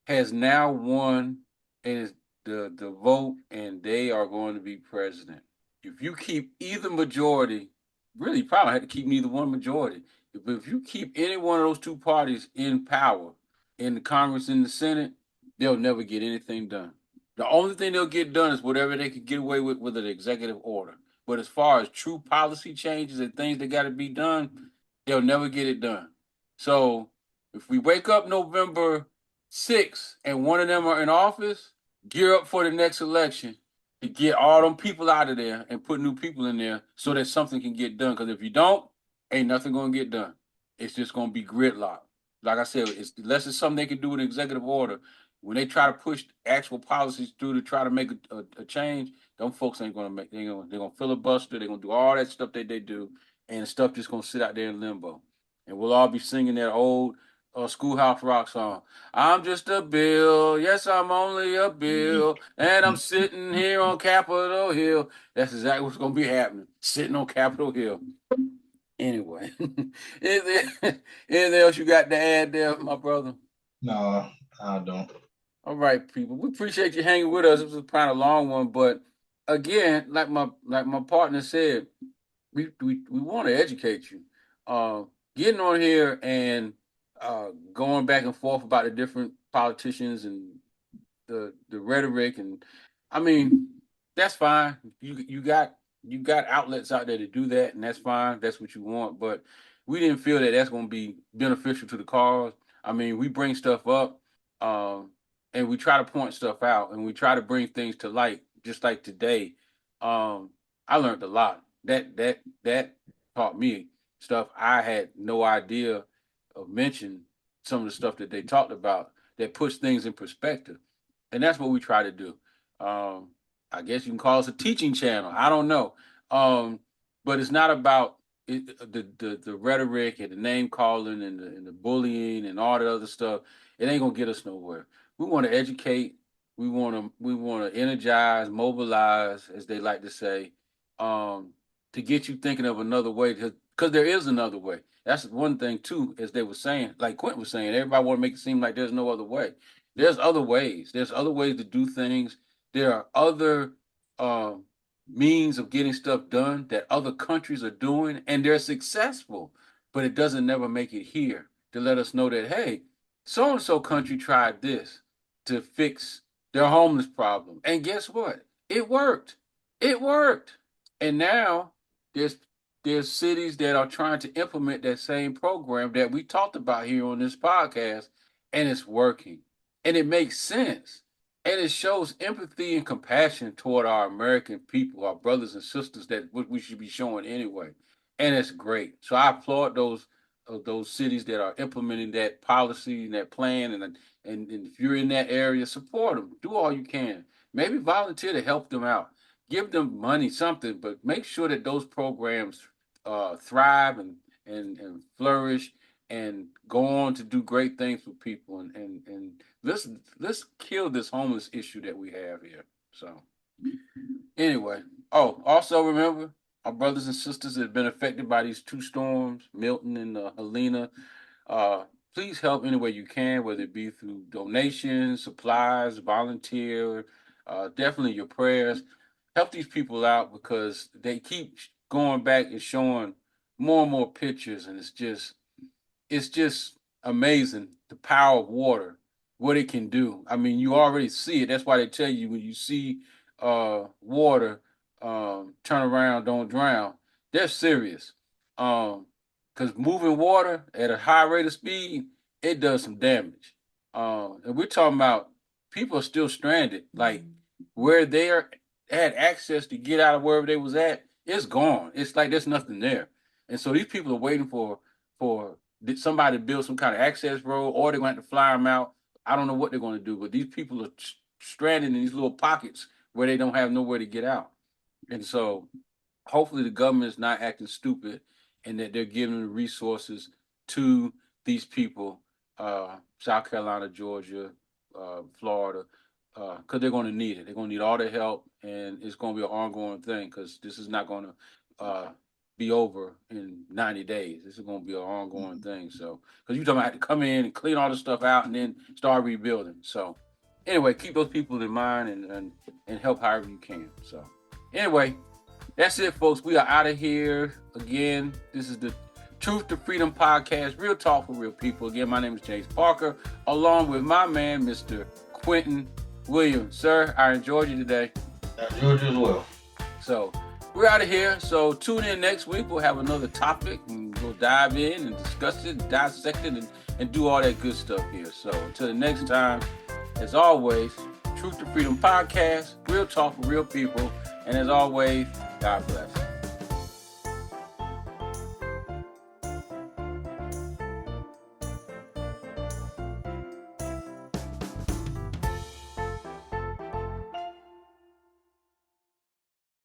has now won the vote, and they are going to be president. If you keep either majority, really you probably have to keep neither one majority. But if you keep any one of those two parties in power in the Congress and the Senate, they'll never get anything done. The only thing they'll get done is whatever they could get away with an executive order. But as far as true policy changes and things that got to be done, they'll never get it done. So if we wake up November 6th and one of them are in office, gear up for the next election to get all them people out of there and put new people in there so that something can get done. Because if you don't, ain't nothing going to get done. It's just going to be gridlock. Like I said, unless it's something they can do with an executive order, when they try to push actual policies through to try to make a change, them folks ain't going to make. They're going to filibuster. They're going to do all that stuff that they do, and the stuff just going to sit out there in limbo. And we'll all be singing that old Schoolhouse Rock song. I'm just a bill. Yes, I'm only a bill, and I'm sitting here on Capitol Hill. That's exactly what's going to be happening. Sitting on Capitol Hill. Anyway, anything else you got to add there, my brother? No, I don't. All right, people. We appreciate you hanging with us. It was kind of a long one, but again, like my partner said, we want to educate you. Getting on here and going back and forth about the different politicians and the rhetoric, and I mean, that's fine. You got outlets out there to do that, and that's fine. That's what you want. But we didn't feel that that's going to be beneficial to the cause. I mean, we bring stuff up, and we try to point stuff out, and we try to bring things to light. Just like today, I learned a lot. That taught me stuff I had no idea of mentioning some of the stuff that they talked about that puts things in perspective. And that's what we try to do. I guess you can call us a teaching channel. I don't know. But it's not about the rhetoric and the name calling and the bullying and all the other stuff. It ain't gonna get us nowhere. We want to educate. We want to energize, mobilize, as they like to say, to get you thinking of another way. Because there is another way. That's one thing too, as they were saying, like Quentin was saying. Everybody want to make it seem like there's no other way. There's other ways. There's other ways to do things. There are other means of getting stuff done that other countries are doing, and they're successful. But it doesn't never make it here to let us know that, hey, so-and-so country tried this to fix their homeless problem. And guess what? It worked. It worked. And now there's cities that are trying to implement that same program that we talked about here on this podcast, and it's working. And it makes sense. And it shows empathy and compassion toward our American people, our brothers and sisters, that we should be showing anyway. And it's great. So I applaud those cities that are implementing that policy and that plan. And if you're in that area, support them. Do all you can. Maybe volunteer to help them out. Give them money, something, but make sure that those programs thrive and flourish and go on to do great things for people. And let's kill this homeless issue that we have here. So anyway, also remember our brothers and sisters that have been affected by these two storms, Milton and Helena. Please help any way you can, whether it be through donations, supplies, volunteer, definitely your prayers. Help these people out because they keep going back and showing more and more pictures, and it's just amazing the power of water, what it can do. I mean, you already see it. That's why they tell you when you see water, turn around, don't drown. They're serious. Because moving water at a high rate of speed, it does some damage. And we're talking about people are still stranded. Like where they had access to get out of wherever they was at, it's gone. It's like there's nothing there. And so these people are waiting for somebody to build some kind of access road, or they're going to have to fly them out. I don't know what they're going to do, but these people are stranded in these little pockets where they don't have nowhere to get out. And so hopefully the government is not acting stupid and that they're giving the resources to these people, South Carolina, Georgia, Florida, because they're going to need it. They're going to need all the help, and it's going to be an ongoing thing because this is not going to be over in 90 days. This is going to be an ongoing thing. So, because you're talking about to come in and clean all this stuff out and then start rebuilding. So, anyway, keep those people in mind and help however you can. So, anyway, that's it, folks. We are out of here. Again, this is the Truth to Freedom podcast, real talk for real people. Again, my name is James Parker, along with my man, Mr. Quentin Williams. Sir, I enjoyed you today. I enjoyed you as well. So, we're out of here. So, tune in next week. We'll have another topic, and we'll dive in and discuss it, dissect it, and do all that good stuff here. So, until the next time, as always, Truth to Freedom podcast, real talk for real people. And as always, God bless.